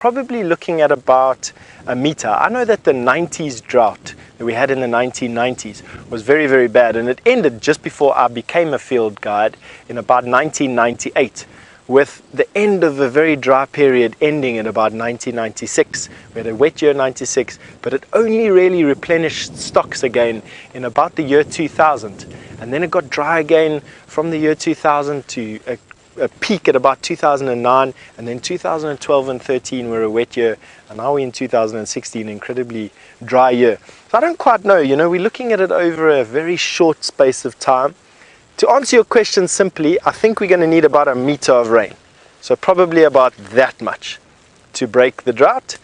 Probably looking at about a meter. I know that the 90s drought that we had in the 1990s was very, very bad, and it ended just before I became a field guide in about 1998, with the end of a very dry period ending in about 1996. We had a wet year 96, but it only really replenished stocks again in about the year 2000, and then it got dry again from the year 2000 to a peak at about 2009, and then 2012 and 13 were a wet year, and now we're in 2016, incredibly dry year. So I don't quite know, you know, we're looking at it over a very short space of time. To answer your question simply, I think we're going to need about a meter of rain, so probably about that much to break the drought.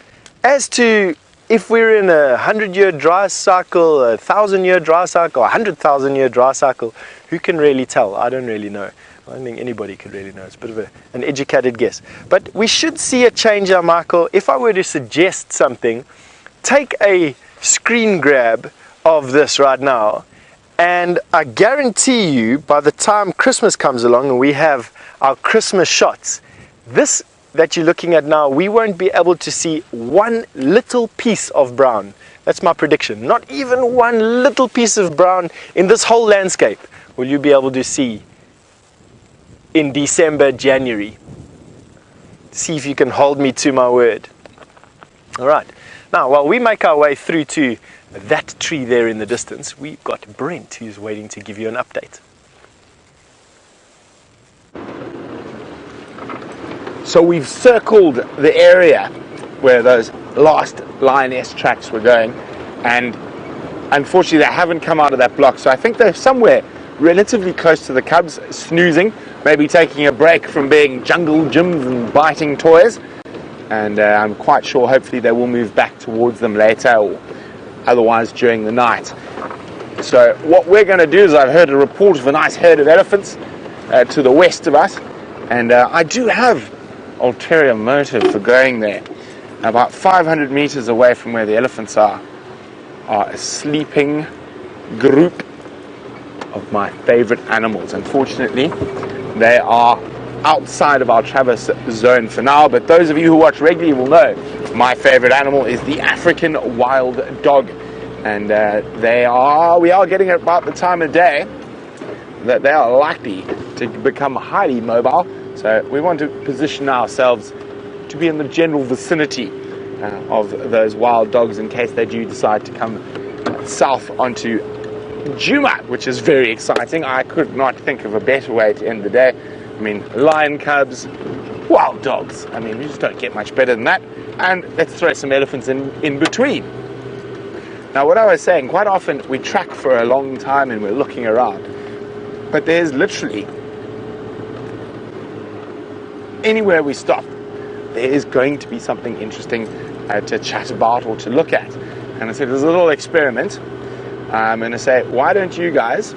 As to if we're in a 100-year dry cycle, a 1,000-year dry cycle, a 100,000-year dry cycle, who can really tell? I don't really know. I don't think anybody could really know. It's a bit of an educated guess. But we should see a change, Michael. If I were to suggest something, take a screen grab of this right now, and I guarantee you by the time Christmas comes along and we have our Christmas shots, this that you're looking at now, we won't be able to see one little piece of brown. That's my prediction. Not even one little piece of brown in this whole landscape will you be able to see in December, January. See if you can hold me to my word. All right. Now, while we make our way through to that tree there in the distance, we've got Brent who's waiting to give you an update. So we've circled the area where those last lioness tracks were going, and unfortunately they haven't come out of that block. So I think they're somewhere relatively close to the cubs, snoozing, maybe taking a break from being jungle gyms and biting toys. And I'm quite sure hopefully they will move back towards them later, or otherwise during the night. So what we're going to do is, I've heard a report of a nice herd of elephants to the west of us, and I do have ulterior motive for going there. About 500 meters away from where the elephants are a sleeping group of my favorite animals. Unfortunately, they are outside of our traverse zone for now, but those of you who watch regularly will know my favorite animal is the African wild dog, and we are getting at about the time of day that they are likely to become highly mobile. So we want to position ourselves to be in the general vicinity of those wild dogs in case they do decide to come south onto Djuma, which is very exciting. I could not think of a better way to end the day. I mean, lion cubs, wild dogs. I mean, you just don't get much better than that. And let's throw some elephants in between. Now, what I was saying, quite often we track for a long time and we're looking around, but there's literally anywhere we stop, there is going to be something interesting to chat about or to look at. And I said, there's a little experiment. I'm going to say, why don't you guys?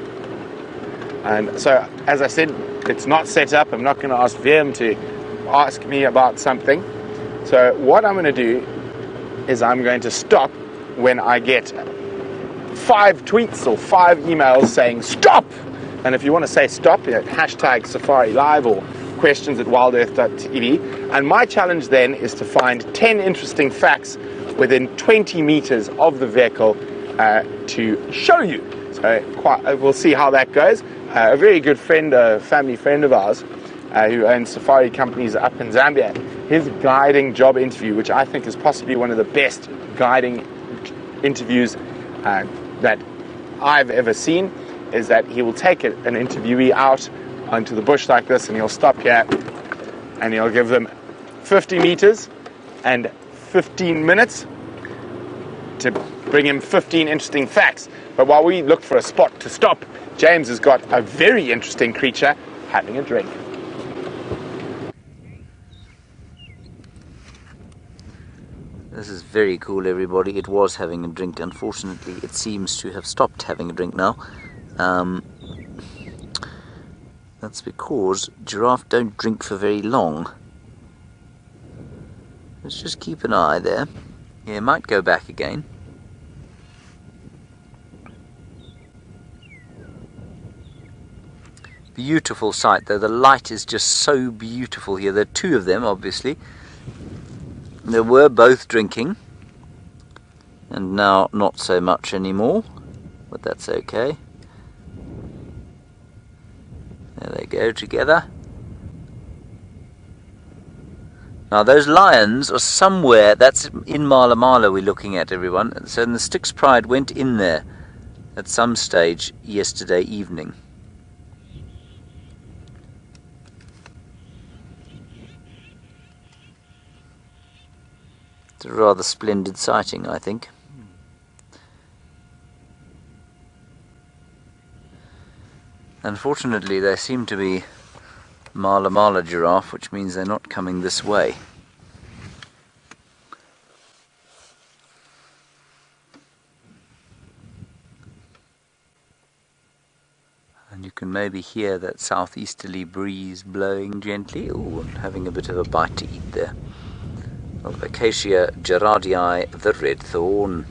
And so, as I said, it's not set up. I'm not going to ask VM to ask me about something. So what I'm going to do is I'm going to stop when I get 5 tweets or 5 emails saying stop. And if you want to say stop, hashtag Safari Live or questions at WildEarthTV. And my challenge then is to find 10 interesting facts within 20 meters of the vehicle to show you. So we'll see how that goes. A very good friend, a family friend of ours, who owns safari companies up in Zambia, his guiding job interview, which I think is possibly one of the best guiding interviews that I've ever seen, is that he will take an interviewee out onto the bush like this, and he'll stop here and he'll give them 50 meters and 15 minutes to bring him 15 interesting facts. But while we look for a spot to stop, James has got a very interesting creature having a drink. This is very cool, everybody. It was having a drink. Unfortunately, it seems to have stopped having a drink now. That's because giraffe don't drink for very long. Let's just keep an eye there. Yeah, it might go back again. Beautiful sight though. The light is just so beautiful here. There are 2 of them, obviously. They were both drinking, and now not so much anymore, but that's okay. There they go together. Now those lions are somewhere, that's in Mala Mala we're looking at, everyone. So the Styx Pride went in there at some stage yesterday evening. It's a rather splendid sighting, I think. Unfortunately, they seem to be Mala Mala giraffe, which means they're not coming this way. And you can maybe hear that southeasterly breeze blowing gently. Ooh, and having a bit of a bite to eat there. Of Acacia gerardii, the red thorn.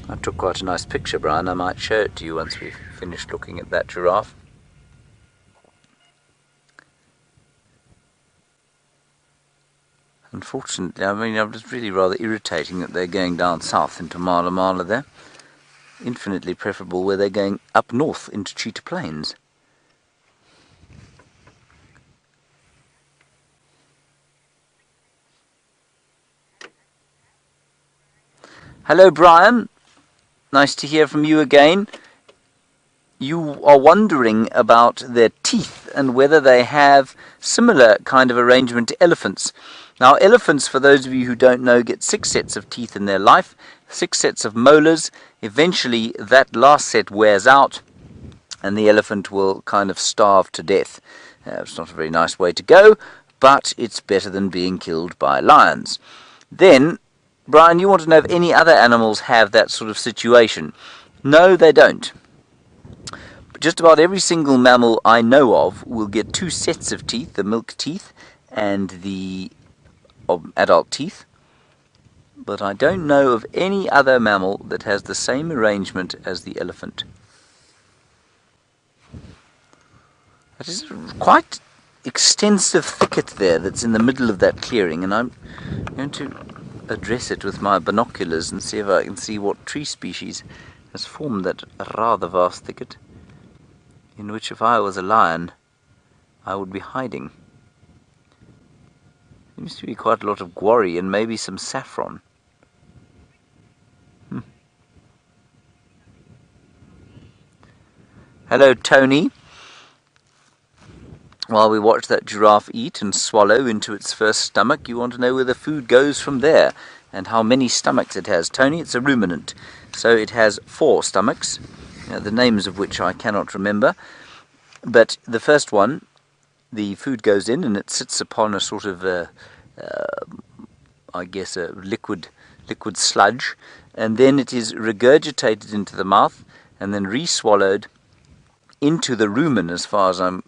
I took quite a nice picture, Brian. I might show it to you once we've finished looking at that giraffe. Unfortunately, I mean, it's really rather irritating that they're going down south into Mala Mala there. Infinitely preferable where they're going up north into Cheetah Plains. Hello, Brian. Nice to hear from you again. You are wondering about their teeth and whether they have similar kind of arrangement to elephants. Now, elephants, for those of you who don't know, get 6 sets of teeth in their life, 6 sets of molars. Eventually, that last set wears out, and the elephant will kind of starve to death. It's not a very nice way to go, but it's better than being killed by lions. Then, Brian, you want to know if any other animals have that sort of situation. No, they don't. Just about every single mammal I know of will get 2 sets of teeth, the milk teeth and the adult teeth. But I don't know of any other mammal that has the same arrangement as the elephant. That is quite extensive thicket there that's in the middle of that clearing, and I'm going to address it with my binoculars and see if I can see what tree species has formed that rather vast thicket, in which if I was a lion I would be hiding. Seems to be quite a lot of guarri and maybe some saffron. Hello, Tony. While we watch that giraffe eat and swallow into its first stomach, you want to know where the food goes from there and how many stomachs it has. Tony, it's a ruminant, so it has 4 stomachs, the names of which I cannot remember. But the first one, the food goes in and it sits upon a sort of, I guess, a liquid sludge, and then it is regurgitated into the mouth and then re-swallowed into the rumen, as far as I'm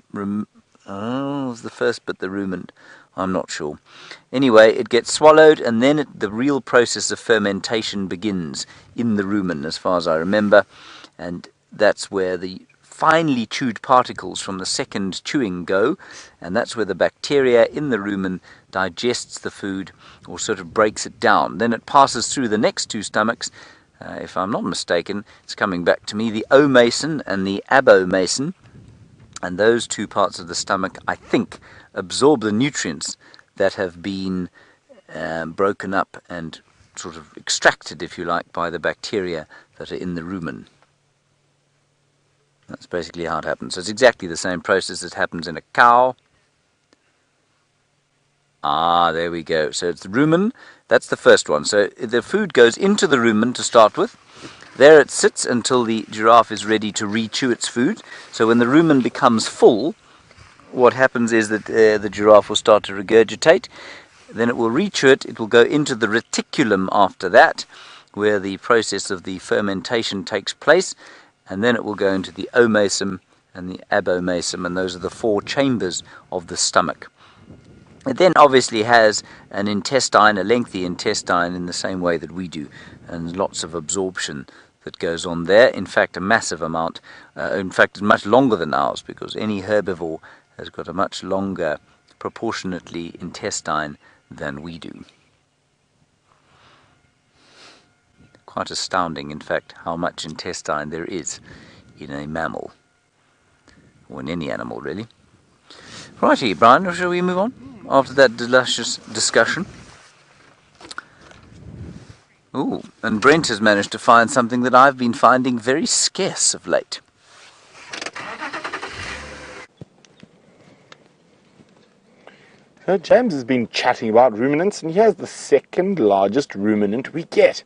it was the first bit, the rumen. I'm not sure. Anyway, it gets swallowed, and then the real process of fermentation begins in the rumen, as far as I remember. And that's where the finely chewed particles from the second chewing go, and that's where the bacteria in the rumen digests the food, or sort of breaks it down. Then it passes through the next 2 stomachs. If I'm not mistaken, it's coming back to me, the O-mason and the abomason. And those 2 parts of the stomach, I think, absorb the nutrients that have been broken up and sort of extracted, if you like, by the bacteria that are in the rumen. That's basically how it happens. So it's exactly the same process that happens in a cow. Ah, there we go. So it's the rumen. That's the first one. So the food goes into the rumen to start with. There it sits until the giraffe is ready to re-chew its food. So when the rumen becomes full, what happens is that the giraffe will start to regurgitate. Then it will re-chew it. It will go into the reticulum after that, where the process of the fermentation takes place. And then it will go into the O-mason and the abomason, and those are the 4 chambers of the stomach. It then obviously has an intestine, a lengthy intestine, in the same way that we do, and lots of absorption that goes on there. In fact, a massive amount. In fact, it's much longer than ours, because any herbivore has got a much longer proportionately intestine than we do. Quite astounding, in fact, how much intestine there is in a mammal, or in any animal, really. Righty, Brian, shall we move on after that delicious discussion? Ooh, and Brent has managed to find something that I've been finding very scarce of late. So James has been chatting about ruminants, and here's the second largest ruminant we get.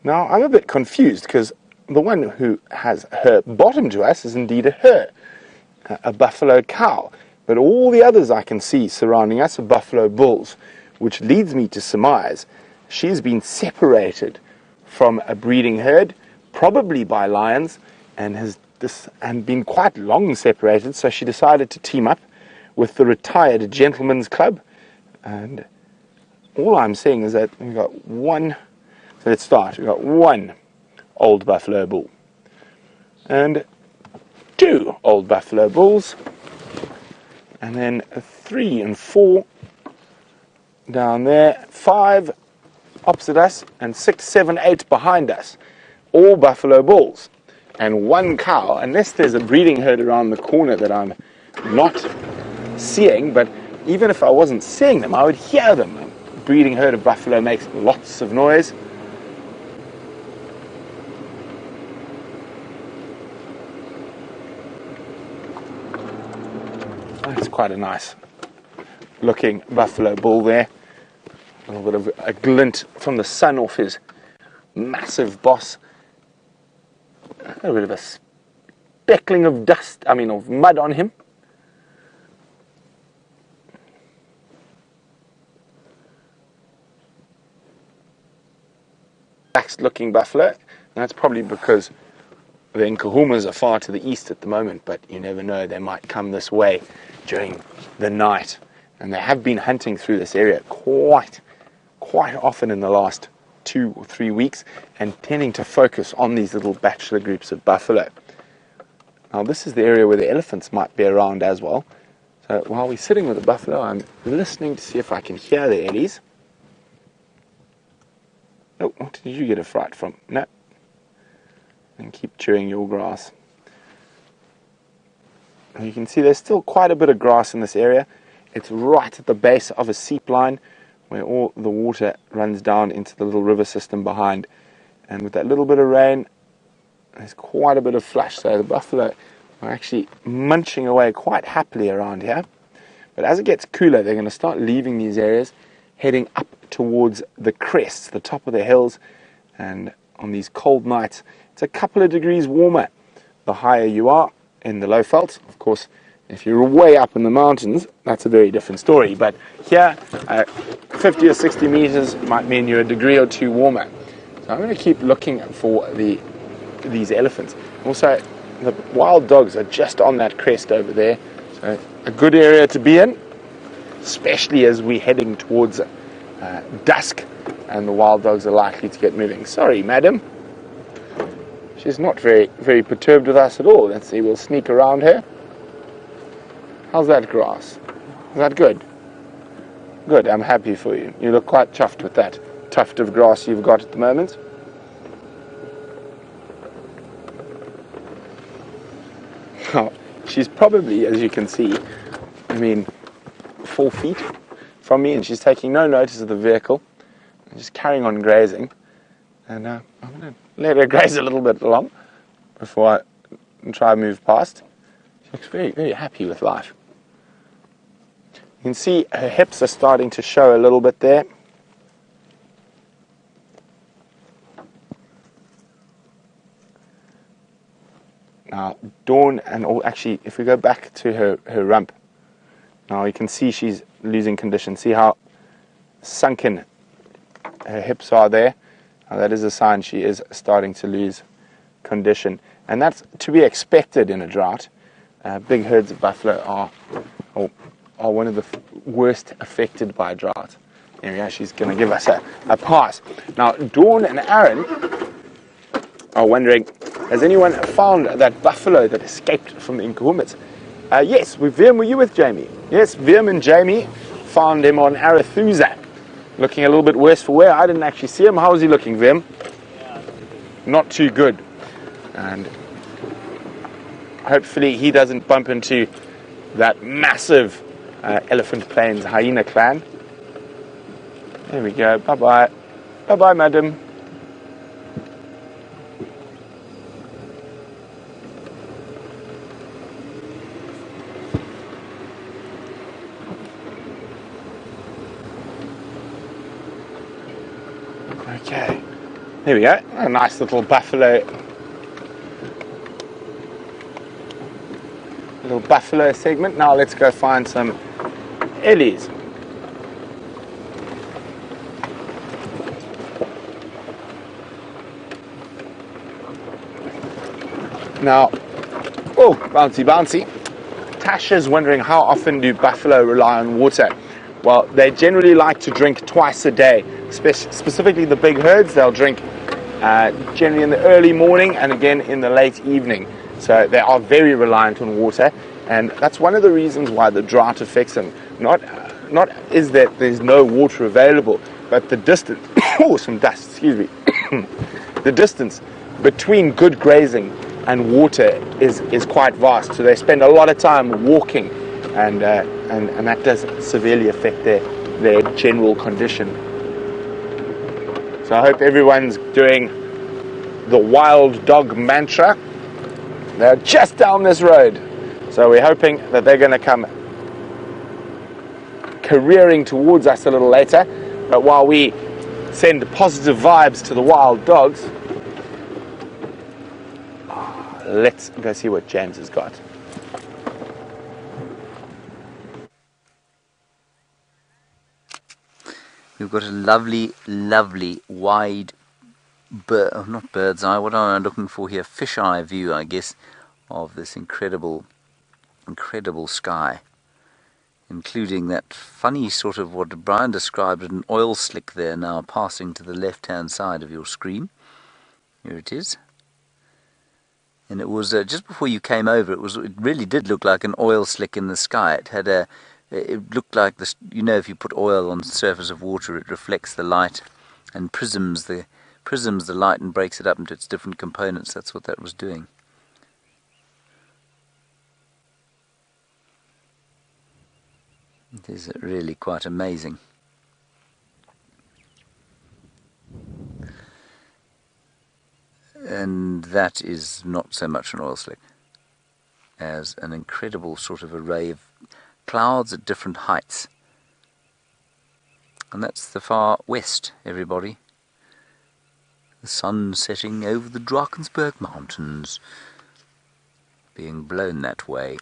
Now, I'm a bit confused, because the one who has her bottom to us is indeed a buffalo cow. But all the others I can see surrounding us are buffalo bulls, which leads me to surmise she's been separated from a breeding herd, probably by lions, and been quite long separated, so she decided to team up with the retired gentleman's club. And all I'm saying is that we've got one, so let's start, we've got one old buffalo bull, and two old buffalo bulls, and then 3 and 4 down there, 5 opposite us, and 6, 7, 8 behind us, all buffalo bulls, and one cow, unless there's a breeding herd around the corner that I'm not seeing. But even if I wasn't seeing them, I would hear them. A breeding herd of buffalo makes lots of noise. That's quite a nice looking buffalo bull there. A little bit of a glint from the sun off his massive boss. A bit of a speckling of dust, of mud on him. Relaxed looking buffalo. And that's probably because the Nkuhumas are far to the east at the moment, but you never know, they might come this way during the night. And they have been hunting through this area quite often in the last 2 or 3 weeks, and tending to focus on these little bachelor groups of buffalo. Now this is the area where the elephants might be around as well. So while we're sitting with the buffalo, I'm listening to see if I can hear the Ellies. Oh, what did you get a fright from? No. And keep chewing your grass. And you can see there's still quite a bit of grass in this area. It's right at the base of a seep line where all the water runs down into the little river system behind. And with that little bit of rain, there's quite a bit of flush. So the buffalo are actually munching away quite happily around here. But as it gets cooler, they're going to start leaving these areas, heading up towards the crests, the top of the hills. And on these cold nights, it's a couple of degrees warmer the higher you are in the low veld. Of course, if you're way up in the mountains, that's a very different story. But here, 50 or 60 meters might mean you're a degree or two warmer. So I'm going to keep looking for these elephants. Also, the wild dogs are just on that crest over there. So a good area to be in, especially as we're heading towards dusk, and the wild dogs are likely to get moving. Sorry, madam. She's not very perturbed with us at all. Let's see, we'll sneak around her. How's that grass? Is that good? Good, I'm happy for you. You look quite chuffed with that tuft of grass you've got at the moment. Oh, she's probably, as you can see, 4 feet from me, and she's taking no notice of the vehicle, and just carrying on grazing. And I'm going to let her graze a little bit along before I try and move past. She looks very happy with life. You can see her hips are starting to show a little bit there. Now, Dawn, actually, if we go back to her rump, now you can see she's losing condition. See how sunken her hips are there? Now, that is a sign she is starting to lose condition. And that's to be expected in a drought. Big herds of buffalo are one of the worst affected by drought. There we go, she's going to give us a pass. Now, Dawn and Aaron are wondering, has anyone found that buffalo that escaped from the Nkuhumas? Yes, were you with Jamie? Yes, Vim and Jamie found him on Arathusa. Looking a little bit worse for wear. I didn't actually see him. How was he looking, Vim? Not too good. And hopefully he doesn't bump into that massive Elephant Plains hyena clan. There we go. Bye-bye. Bye-bye, madam. Okay. There we go. A nice little buffalo segment. Now let's go find some Ellies. Now, oh, bouncy, bouncy. Tasha's wondering how often do buffalo rely on water? Well, they generally like to drink twice a day, specifically the big herds. They'll drink generally in the early morning and again in the late evening. So they are very reliant on water, and that's one of the reasons why the drought affects them. Not is that there's no water available, but the distance, oh, some dust, excuse me, the distance between good grazing and water is quite vast. So they spend a lot of time walking, and that does severely affect their general condition. So I hope everyone's doing the wild dog mantra. They're just down this road, so we're hoping that they're going to come careering towards us a little later. But while we send positive vibes to the wild dogs, let's go see what James has got. We've got a lovely, lovely wide not bird's eye, what am I looking for here? Fisheye view, I guess, of this incredible sky, including that funny sort of what Brian described as an oil slick there now passing to the left-hand side of your screen. Here it is. And it was just before you came over. It really did look like an oil slick in the sky. It looked like this. You know, if you put oil on the surface of water, it reflects the light and prisms the light and breaks it up into its different components. That's what that was doing. It is really quite amazing. And that is not so much an oil slick as an incredible sort of array of clouds at different heights. And that's the far west, everybody. The sun setting over the Drakensberg Mountains, being blown that way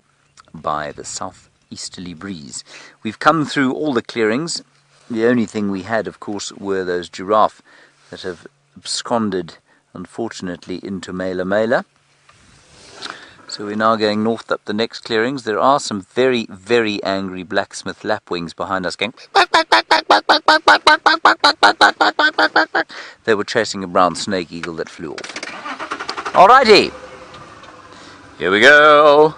by the southeasterly breeze. We've come through all the clearings. The only thing we had, of course, were those giraffe that have absconded, unfortunately, into Mela Mela. So we're now going north up the next clearings. There are some very, very angry blacksmith lapwings behind us going. They were chasing a brown snake eagle that flew off. Alrighty, here we go.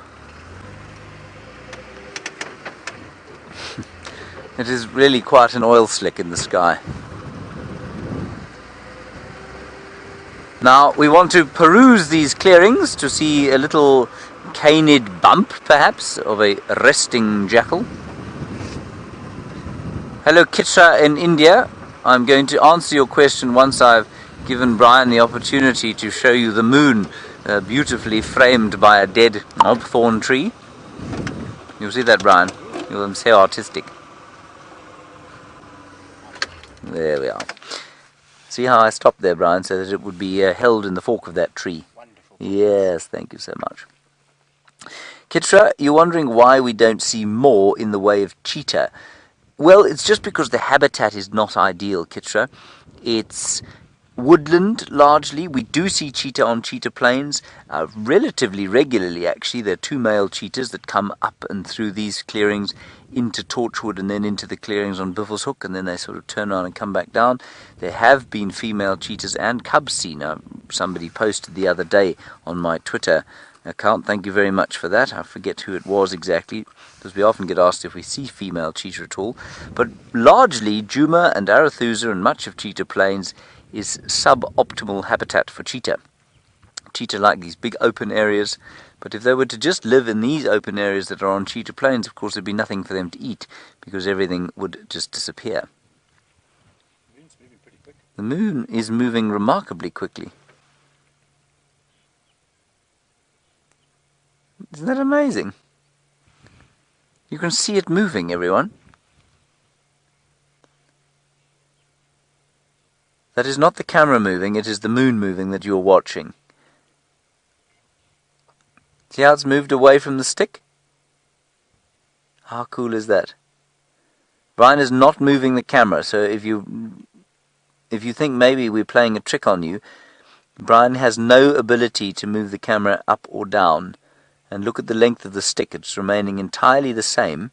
It is really quite an oil slick in the sky. Now we want to peruse these clearings to see a little canid bump, perhaps, of a resting jackal. Hello Kitra in India. I'm going to answer your question once I've given Brian the opportunity to show you the moon beautifully framed by a dead knobthorn tree. You'll see that, Brian. You'll say artistic. There we are. See how I stopped there, Brian, so that it would be held in the fork of that tree. Wonderful. Yes, thank you so much. Kitra, you're wondering why we don't see more in the way of cheetah. Well, it's just because the habitat is not ideal, Kitra. It's woodland, largely. We do see cheetah on cheetah plains relatively regularly, actually. There are two male cheetahs that come up and through these clearings into Torchwood and then into the clearings on Buffelshoek, and then they sort of turn around and come back down. There have been female cheetahs and cubs seen. Somebody posted the other day on my Twitter account. Thank you very much for that. I forget who it was exactly, because we often get asked if we see female cheetah at all. But largely, Djuma and Arathusa and much of Cheetah Plains is suboptimal habitat for cheetah. Cheetah like these big open areas, but if they were to just live in these open areas that are on Cheetah Plains, of course there'd be nothing for them to eat, because everything would just disappear. The moon is moving remarkably quickly. Isn't that amazing? You can see it moving, everyone. That is not the camera moving, it is the moon moving that you're watching. See how it's moved away from the stick? How cool is that? Brian is not moving the camera, so if you think maybe we're playing a trick on you, Brian has no ability to move the camera up or down. And look at the length of the stick, it's remaining entirely the same.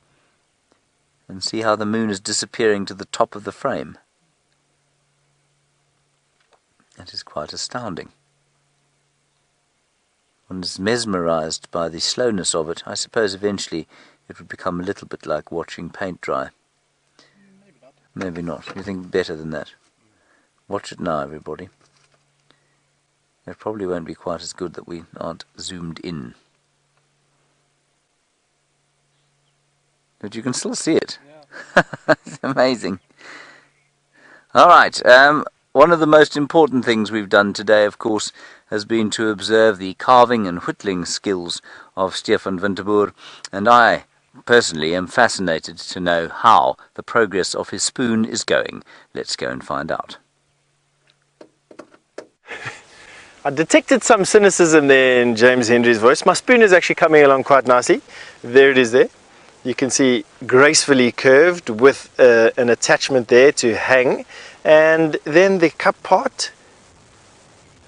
And see how the moon is disappearing to the top of the frame. That is quite astounding. One is mesmerized by the slowness of it. I suppose eventually it would become a little bit like watching paint dry. Maybe not. Maybe not. You think better than that? Watch it now, everybody. It probably won't be quite as good that we aren't zoomed in. But you can still see it. Yeah. It's amazing. Alright, one of the most important things we've done today, of course, has been to observe the carving and whittling skills of Stefan Winterboer, and I personally am fascinated to know how the progress of his spoon is going. Let's go and find out. I detected some cynicism there in James Henry's voice. My spoon is actually coming along quite nicely. There it is there. You can see gracefully curved with an attachment there to hang, and then the cup part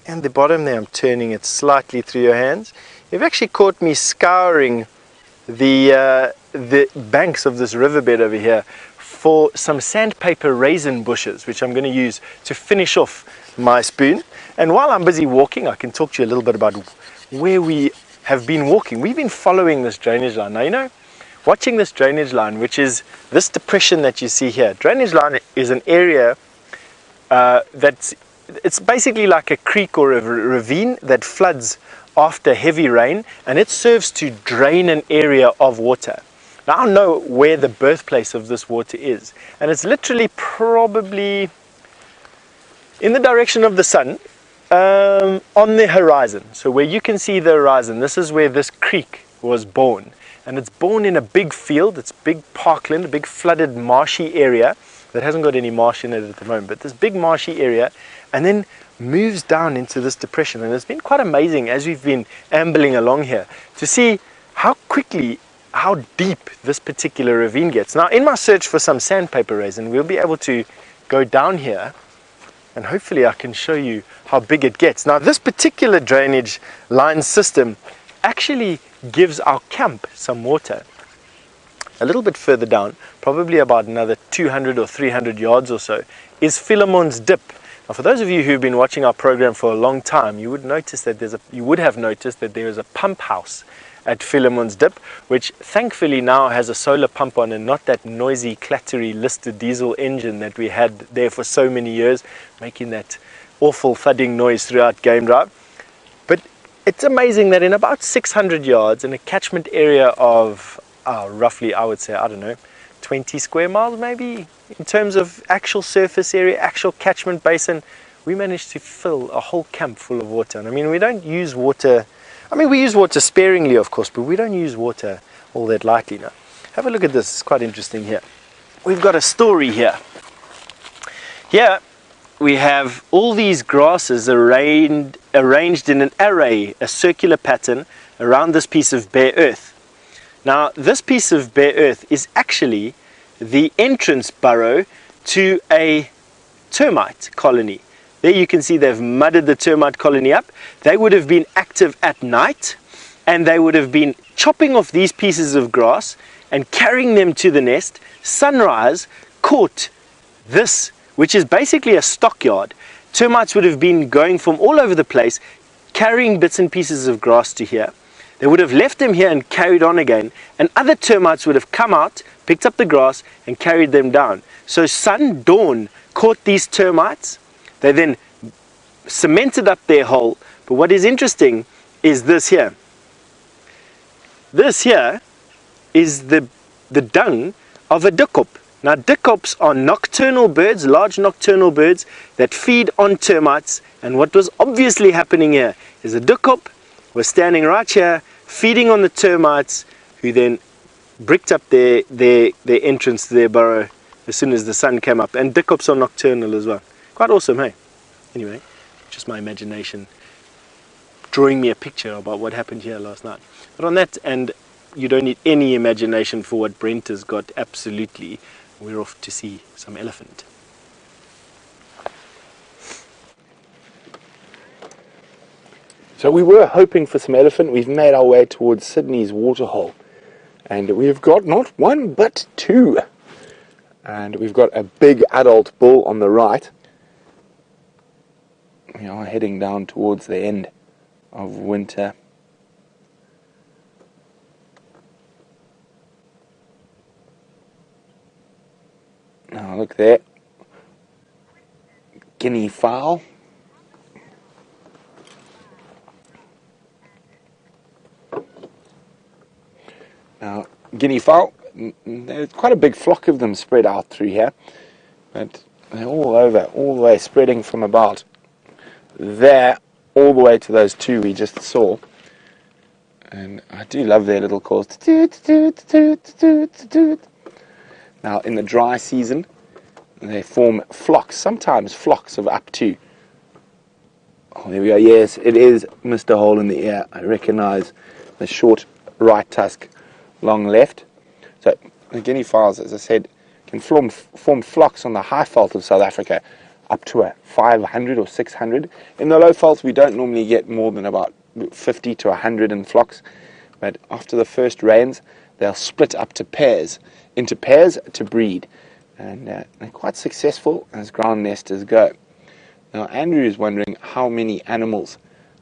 and the bottom there. I'm turning it slightly through your hands. You've actually caught me scouring the banks of this riverbed over here for some sandpaper raisin bushes, which I'm going to use to finish off my spoon. And while I'm busy walking, I can talk to you a little bit about where we have been walking. We've been following this drainage line. Now, you know, watching this drainage line, which is this depression that you see here. Drainage line is an area it's basically like a creek or a ravine that floods after heavy rain, and it serves to drain an area of water. Now I know where the birthplace of this water is, and it's literally probably in the direction of the sun, on the horizon. So where you can see the horizon, this is where this creek was born. And it's born in a big field, it's big parkland, a big flooded marshy area that hasn't got any marsh in it at the moment, but this big marshy area, and then moves down into this depression. And it's been quite amazing as we've been ambling along here to see how quickly, how deep this particular ravine gets. Now in my search for some sandpaper raisin, we'll be able to go down here and hopefully I can show you how big it gets. Now this particular drainage line system actually gives our camp some water. A little bit further down, probably about another 200 or 300 yards or so, is Philemon's Dip. Now for those of you who've been watching our program for a long time, you would have noticed that there is a pump house at Philemon's Dip, which thankfully now has a solar pump on and not that noisy, clattery listed diesel engine that we had there for so many years, making that awful thudding noise throughout Game Drive. But it's amazing that in about 600 yards in a catchment area of roughly, I would say, I don't know, 20 square miles maybe, in terms of actual surface area, actual catchment basin, we managed to fill a whole camp full of water. And I mean, we don't use water, I mean, we use water sparingly, of course, but we don't use water all that lightly now. Have a look at this, it's quite interesting here. We've got a story here. Here we have all these grasses arranged in an array, a circular pattern around this piece of bare earth. Now this piece of bare earth is actually the entrance burrow to a termite colony. There you can see they've mudded the termite colony up. They would have been active at night, and they would have been chopping off these pieces of grass and carrying them to the nest. Sunrise caught this, which is basically a stockyard. Termites would have been going from all over the place, carrying bits and pieces of grass to here. they would have left them here and carried on again, and other termites would have come out, picked up the grass and carried them down. So sun, dawn caught these termites. They then cemented up their hole. But what is interesting is this here. This here is the dung of a dikop. Now dikops are nocturnal birds, large nocturnal birds that feed on termites, and what was obviously happening here is a dikop was standing right here feeding on the termites, who then bricked up their entrance to their burrow as soon as the sun came up. And dikops are nocturnal as well. Quite awesome, hey? Anyway, just my imagination drawing me a picture about what happened here last night. But on that, and you don't need any imagination for what Brent has got, absolutely. We're off to see some elephant. So we were hoping for some elephant. We've made our way towards Sydney's waterhole. And we've got not one, but two. And we've got a big adult bull on the right. We are heading down towards the end of winter. Now look there. Guinea fowl. Now, guinea fowl, there's quite a big flock of them spread out through here, but they're all over, all the way, spreading from about there all the way to those two we just saw. And I do love their little calls. Now, in the dry season, they form flocks, sometimes flocks of up to. Oh, there we go. Yes, it is Mr. Hole in the Ear. I recognize the short right tusk, long left. So the guinea fowls, as I said, can form flocks on the high veld of South Africa up to a 500 or 600. In the low velds, we don't normally get more than about 50 to 100 in flocks. But after the first rains, they'll split up to pairs, into pairs to breed. And they're quite successful as ground nesters go. Now, Andrew is wondering how many animals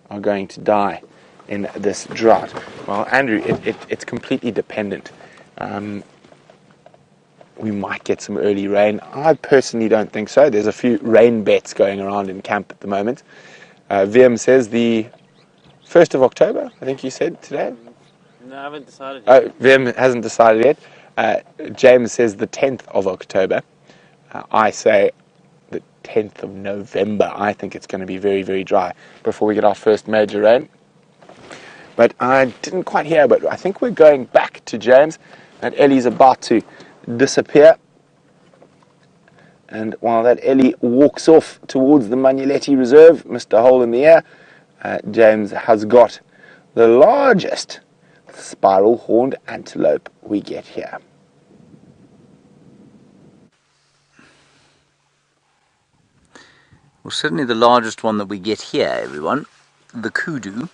are going to die in this drought. Well, Andrew, it's completely dependent. We might get some early rain. I personally don't think so. There's a few rain bets going around in camp at the moment. VM says the 1st of October, I think you said today? No, I haven't decided yet. Oh, VM hasn't decided yet. James says the 10th of October. I say the 10th of November. I think it's going to be very, very dry before we get our first major rain. But I didn't quite hear, but I think we're going back to James, and Ellie's about to disappear. And while that Ellie walks off towards the Manuletti Reserve, Mr. Hole in the Ear, James has got the largest spiral-horned antelope we get here. Well, certainly the largest one that we get here, everyone, the kudu.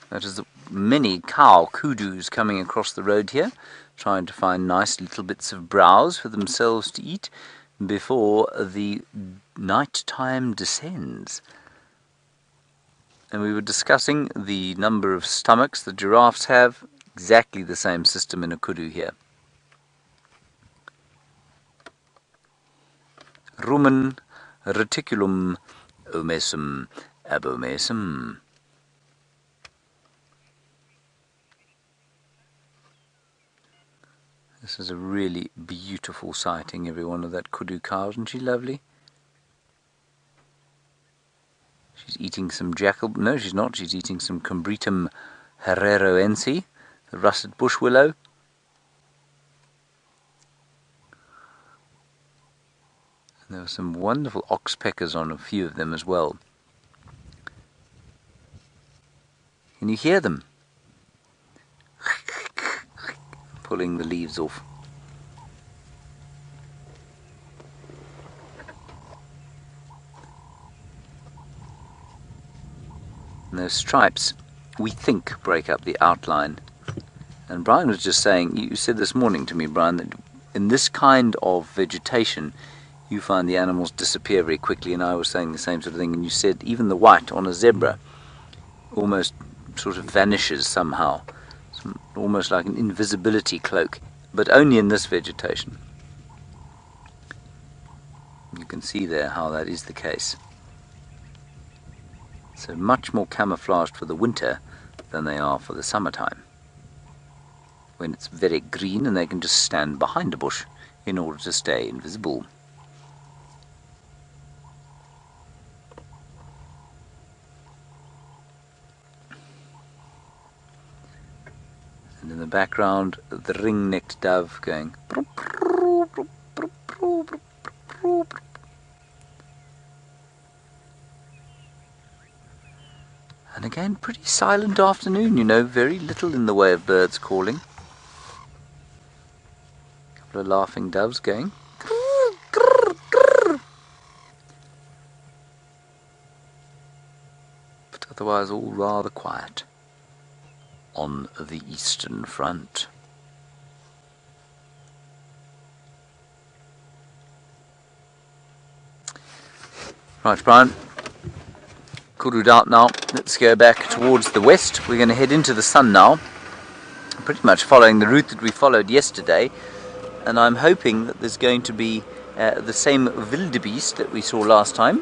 That is the many cow kudus coming across the road here, trying to find nice little bits of browse for themselves to eat before the night time descends. And we were discussing the number of stomachs the giraffes have, exactly the same system in a kudu here. Rumen reticulum omesum abomesum. This is a really beautiful sighting, every one of that kudu cow. Isn't she lovely? She's eating some jackal... No, she's not. She's eating some Combretum herreroense, the russet bush willow. And there were some wonderful oxpeckers on a few of them as well. Can you hear them? Pulling the leaves off. And those stripes, we think, break up the outline. And Brian was just saying, you said this morning to me, Brian, that in this kind of vegetation you find the animals disappear very quickly, and I was saying the same sort of thing, and you said even the white on a zebra almost sort of vanishes somehow. It's almost like an invisibility cloak, but only in this vegetation. You can see there how that is the case. So much more camouflaged for the winter than they are for the summertime, when it's very green and they can just stand behind a bush in order to stay invisible. And in the background, the ring-necked dove going. And again, pretty silent afternoon, you know, very little in the way of birds calling. A couple of laughing doves going. But otherwise all rather quiet on the eastern front. Right, Brian. Kudu out now. Let's go back towards the west. We're going to head into the sun now. Pretty much following the route that we followed yesterday. And I'm hoping that there's going to be the same wildebeest that we saw last time.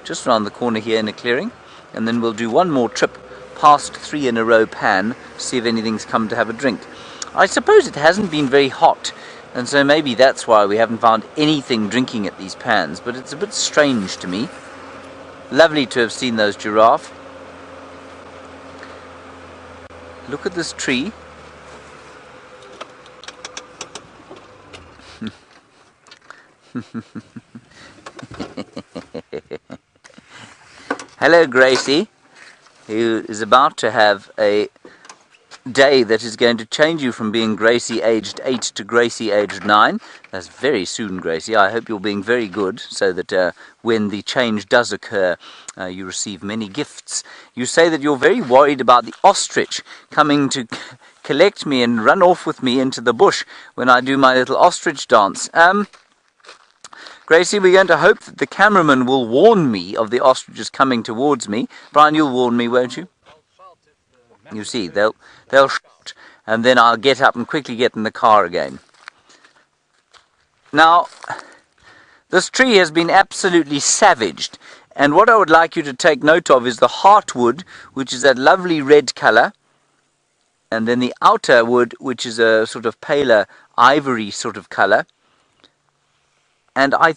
Just around the corner here in a clearing. And then we'll do one more trip past 3 in a row pan. See if anything's come to have a drink. I suppose it hasn't been very hot. And so maybe that's why we haven't found anything drinking at these pans. But it's a bit strange to me. Lovely to have seen those giraffe. Look at this tree. Hello, Gracie, who is about to have a day that is going to change you from being Gracie aged 8 to Gracie aged 9. That's very soon, Gracie. I hope you're being very good so that when the change does occur, you receive many gifts. You say that you're very worried about the ostrich coming to collect me and run off with me into the bush when I do my little ostrich dance. Gracie, we're going to hope that the cameraman will warn me of the ostriches coming towards me. Brian, you'll warn me, won't you? You see, they'll shoot, and then I'll get up and quickly get in the car again. Now, this tree has been absolutely savaged, and what I would like you to take note of is the heartwood, which is that lovely red colour, and then the outer wood, which is a sort of paler ivory sort of colour. And I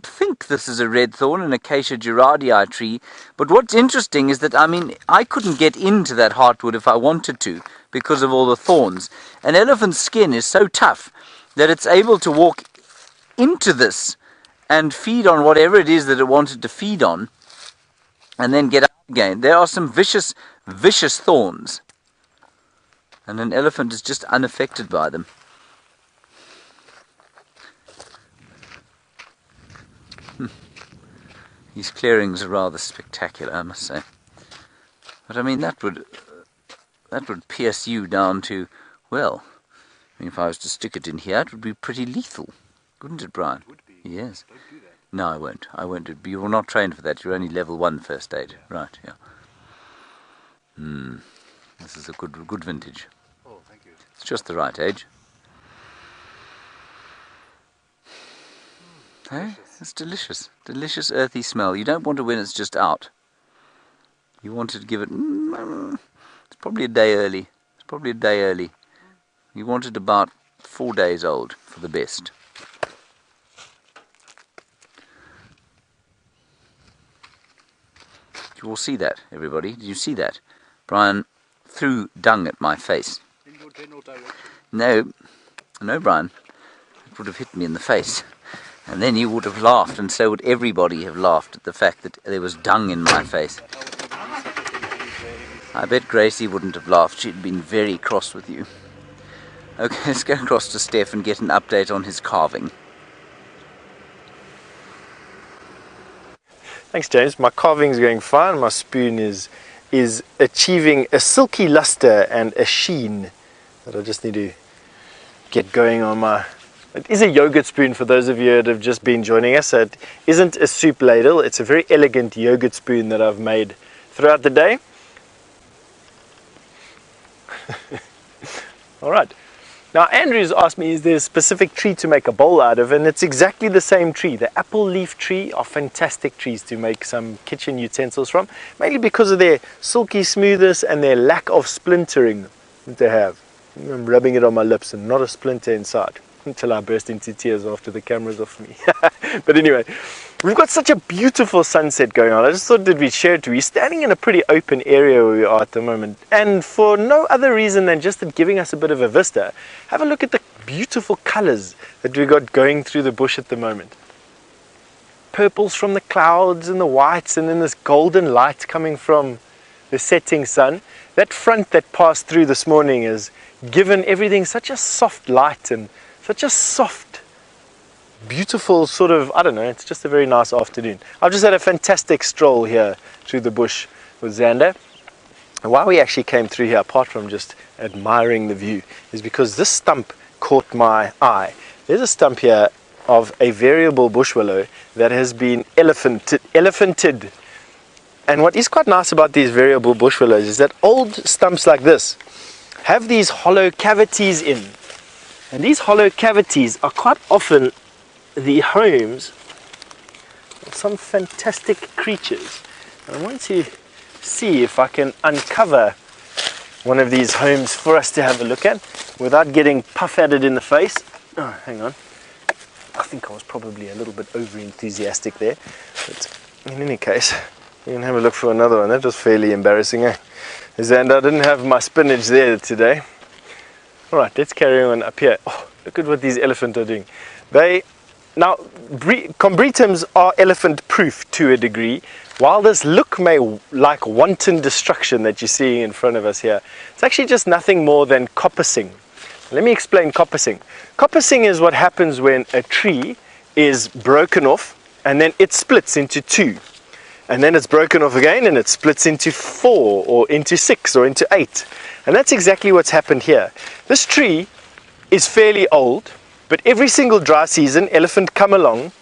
think this is a red thorn, an Acacia gerardii tree. But what's interesting is that, I mean, I couldn't get into that heartwood if I wanted to because of all the thorns. An elephant's skin is so tough that it's able to walk into this and feed on whatever it is that it wanted to feed on and then get out again. There are some vicious, vicious thorns. And an elephant is just unaffected by them. These clearings are rather spectacular, I must say. But I mean, that would pierce you down to, well, I mean, if I was to stick it in here, it would be pretty lethal, wouldn't it, Brian? Would be. Yes. Don't do that. No, I won't. I won't. You're not trained for that. You're only level 1 first aid. Yeah. Right, yeah. This is a good vintage. Oh, thank you. It's just the right age. Hey? It's delicious. Delicious earthy smell. You don't want it when it's just out. You want to give it... It's probably a day early. It's probably a day early. You want it about 4 days old for the best. You will see that, everybody. Did you see that? Brian threw dung at my face. In your general direction? No. No, Brian. It would have hit me in the face. And then you would have laughed, and so would everybody have laughed at the fact that there was dung in my face. I bet Gracie wouldn't have laughed. She'd been very cross with you. Okay, let's go across to Steph and get an update on his carving. Thanks, James. My carving's going fine. My spoon is achieving a silky luster and a sheen that I just need to get going on my... It is a yogurt spoon for those of you that have just been joining us. So it isn't a soup ladle. It's a very elegant yogurt spoon that I've made throughout the day. All right. Now, Andrew's asked me, is there a specific tree to make a bowl out of? And it's exactly the same tree. The apple leaf tree are fantastic trees to make some kitchen utensils from, mainly because of their silky smoothness and their lack of splintering that they have. I'm rubbing it on my lips and not a splinter inside, until I burst into tears after the camera's off me. But anyway, we've got such a beautiful sunset going on. I just thought that we'd share it. We're standing in a pretty open area where we are at the moment, and for no other reason than just that giving us a bit of a vista. Have a look at the beautiful colors that we've got going through the bush at the moment. Purples from the clouds and the whites, and then this golden light coming from the setting sun. That front that passed through this morning has given everything such a soft light and such a soft, beautiful sort of, I don't know, it's just a very nice afternoon. I've just had a fantastic stroll here through the bush with Xander. And why we actually came through here, apart from just admiring the view, is because this stump caught my eye. There's a stump here of a variable bush willow that has been elephanted. And what is quite nice about these variable bush willows is that old stumps like this have these hollow cavities in. And these hollow cavities are quite often the homes of some fantastic creatures. And I want to see if I can uncover one of these homes for us to have a look at without getting puff-added in the face. Oh, hang on. I think I was probably a little bit over-enthusiastic there. But in any case, we can have a look for another one. That was fairly embarrassing, eh? And I didn't have my spinach there today. All right, let's carry on up here. Oh, look at what these elephants are doing. Now, combretums are elephant-proof to a degree. While this look may like wanton destruction that you're seeing in front of us here, it's actually just nothing more than coppicing. Let me explain coppicing. Coppicing is what happens when a tree is broken off and then it splits into two. And then it's broken off again and it splits into 4 or into 6 or into 8. And that's exactly what's happened here. This tree is fairly old, but every single dry season, elephant come along,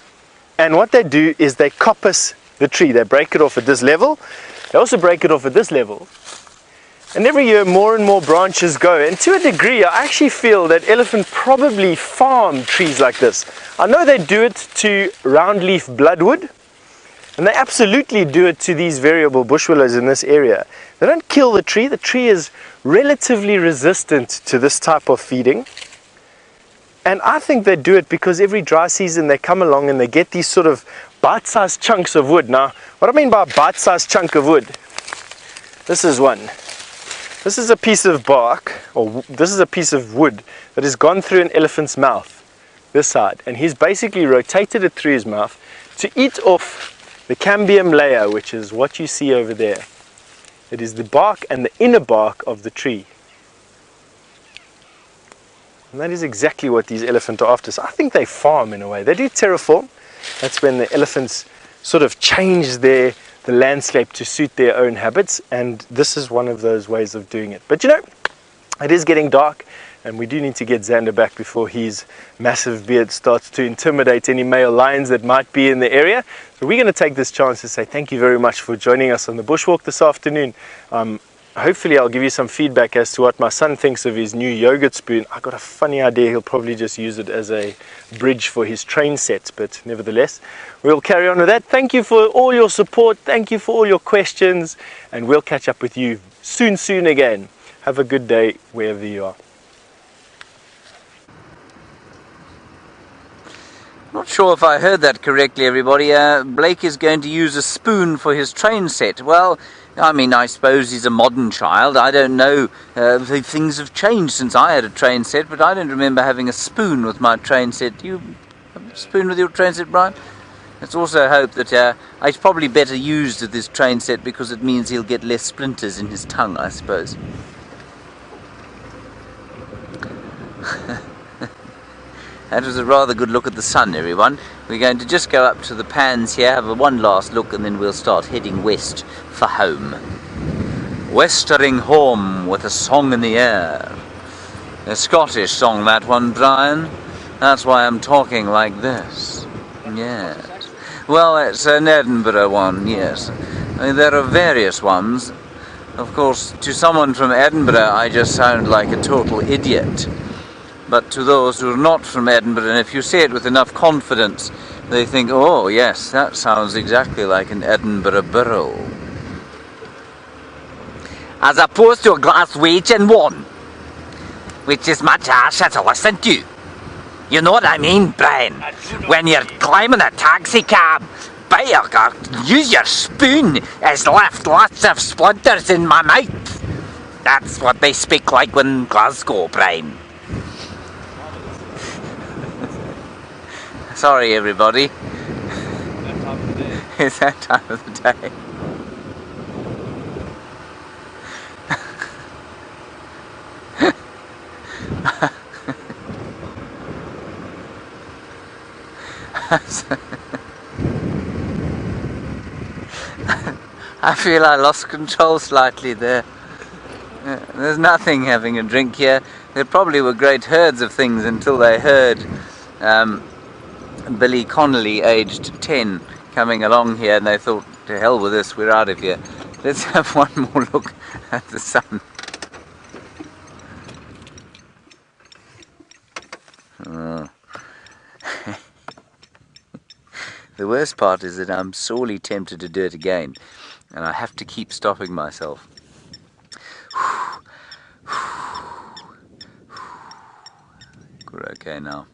and what they do is they coppice the tree. They break it off at this level. They also break it off at this level. And every year more and more branches go. And to a degree, I actually feel that elephant probably farm trees like this. I know they do it to roundleaf bloodwood, and they absolutely do it to these variable bush willows in this area. They don't kill the tree. The tree is relatively resistant to this type of feeding. And I think they do it because every dry season they come along and they get these sort of bite-sized chunks of wood. Now, what I mean by bite-sized chunk of wood, this is one. This is a piece of bark, or this is a piece of wood that has gone through an elephant's mouth, this side. And he's basically rotated it through his mouth to eat off the cambium layer, which is what you see over there. It is the bark and the inner bark of the tree. And that is exactly what these elephants are after. So I think they farm in a way. They do terraform. That's when the elephants sort of change the landscape to suit their own habits. And this is one of those ways of doing it. But you know, it is getting dark. And we do need to get Xander back before his massive beard starts to intimidate any male lions that might be in the area. So we're going to take this chance to say thank you very much for joining us on the bushwalk this afternoon. Hopefully I'll give you some feedback as to what my son thinks of his new yogurt spoon. I got a funny idea. He'll probably just use it as a bridge for his train sets, but nevertheless, we'll carry on with that. Thank you for all your support. Thank you for all your questions, and we'll catch up with you soon again. Have a good day wherever you are. Not sure if I heard that correctly, everybody. Blake is going to use a spoon for his train set. Well, I mean, I suppose he's a modern child. I don't know. Things have changed since I had a train set, but I don't remember having a spoon with my train set. Do you have a spoon with your train set, Brian? Let's also hope that it's probably better used at this train set because it means he'll get less splinters in his tongue, I suppose. That was a rather good look at the sun, everyone. We're going to just go up to the pans here, have one last look, and then we'll start heading west for home. Westering home with a song in the air. A Scottish song, that one, Brian. That's why I'm talking like this. Yes. Well, it's an Edinburgh one, yes. I mean, there are various ones. Of course, to someone from Edinburgh, I just sound like a total idiot. But to those who are not from Edinburgh, and if you say it with enough confidence, they think, oh yes, that sounds exactly like an Edinburgh borough. As opposed to a glass wage and one, which is much harsher to listen to. You know what I mean, Brent? When you're climbing a taxi cab, better use your spoon, it's left lots of splinters in my mouth. That's what they speak like in Glasgow, Brent. Sorry everybody. It's that time of the day. I feel I lost control slightly there. There's nothing having a drink here. There probably were great herds of things until they heard Billy Connolly, aged 10, coming along here, and they thought, to hell with this, we're out of here. Let's have one more look at the sun. Oh. The worst part is that I'm sorely tempted to do it again, and I have to keep stopping myself. We're okay now.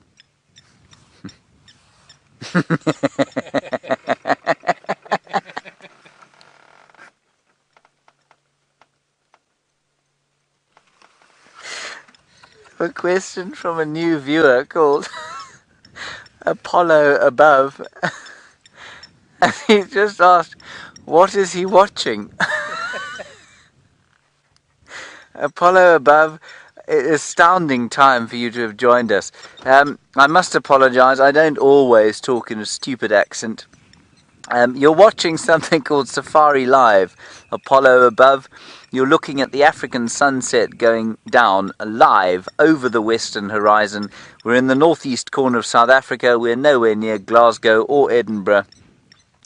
A question from a new viewer called Apollo Above. And he just asked, what is he watching? Apollo Above, astounding time for you to have joined us. I must apologise, I don't always talk in a stupid accent. You're watching something called Safari Live, Apollo Above. You're looking at the African sunset going down live over the western horizon. We're in the northeast corner of South Africa. We're nowhere near Glasgow or Edinburgh.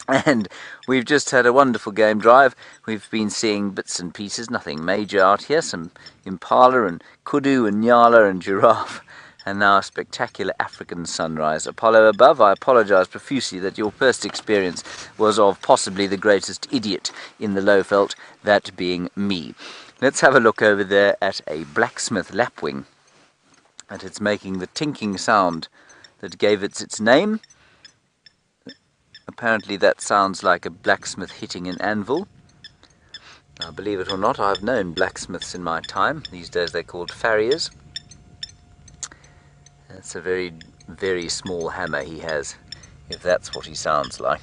And we've just had a wonderful game drive. We've been seeing bits and pieces, nothing major out here. Some impala and kudu and nyala and giraffe. And now a spectacular African sunrise. Apollo Above, I apologise profusely that your first experience was of possibly the greatest idiot in the Lowveld, that being me. Let's have a look over there at a blacksmith lapwing. And it's making the tinking sound that gave it its name. Apparently that sounds like a blacksmith hitting an anvil. Now, believe it or not, I've known blacksmiths in my time. These days they're called farriers. That's a very, very small hammer he has, if that's what he sounds like.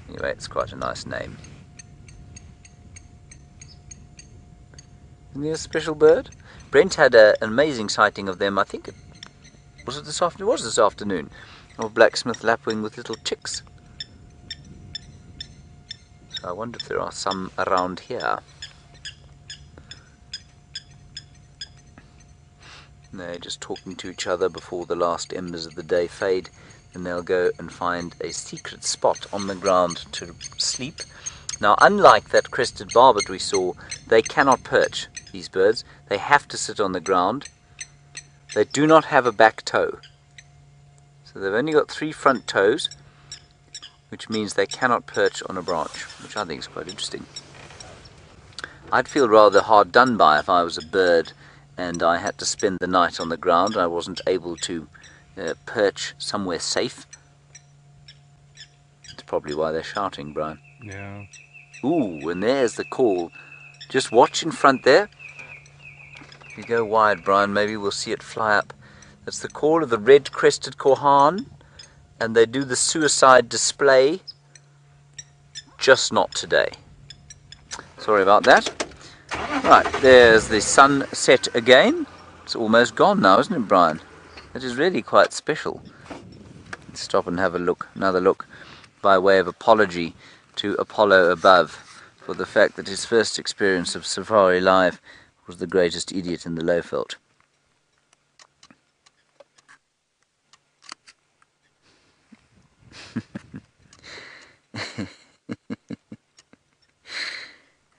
Anyway, it's quite a nice name. Isn't he a special bird? Brent had an amazing sighting of them, I think. Was it this afternoon? It was this afternoon. Of blacksmith lapwing with little chicks. So I wonder if there are some around here. They're just talking to each other before the last embers of the day fade, and they'll go and find a secret spot on the ground to sleep. Now, unlike that crested barbet we saw, they cannot perch, these birds. They have to sit on the ground. They do not have a back toe. So they've only got 3 front toes, which means they cannot perch on a branch, which I think is quite interesting. I'd feel rather hard done by if I was a bird and I had to spend the night on the ground and I wasn't able to perch somewhere safe. That's probably why they're shouting, Brian. Yeah. Ooh, and there's the call. Just watch in front there. If you go wide, Brian, maybe we'll see it fly up. That's the call of the red-crested korhaan, and they do the suicide display, just not today. Sorry about that. Right, there's the sun set again. It's almost gone now, isn't it, Brian? It is really quite special. Let's stop and have a look, another look, by way of apology to Apollo Above for the fact that his first experience of Safari Live was the greatest idiot in the Lowveld.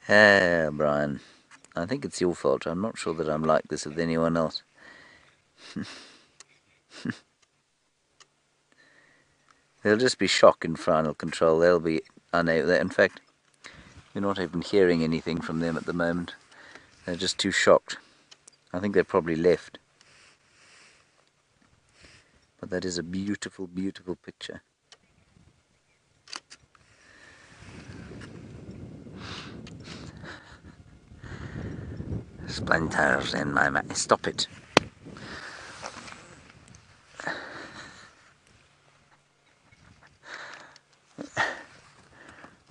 Brian, I think it's your fault. I'm not sure that I'm like this with anyone else. They'll just be shocked in final control. They'll be unable. In fact, we're not even hearing anything from them at the moment. They're just too shocked. I think they've probably left. But that is a beautiful, beautiful picture. Splinters in my mouth. Stop it.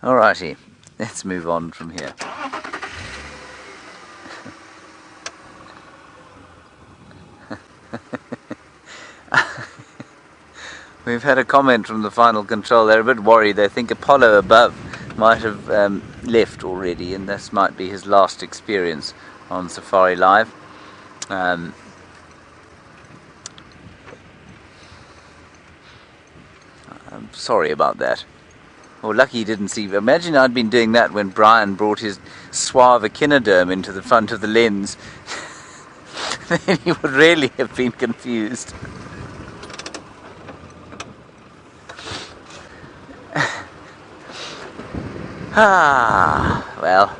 Alrighty, let's move on from here. We've had a comment from the final control. They're a bit worried. They think Apollo above might have left already, and this might be his last experience on Safari Live. I'm sorry about that. Well, lucky he didn't see. Imagine I'd been doing that when Brian brought his suave echinoderm into the front of the lens. Then he would really have been confused. Well,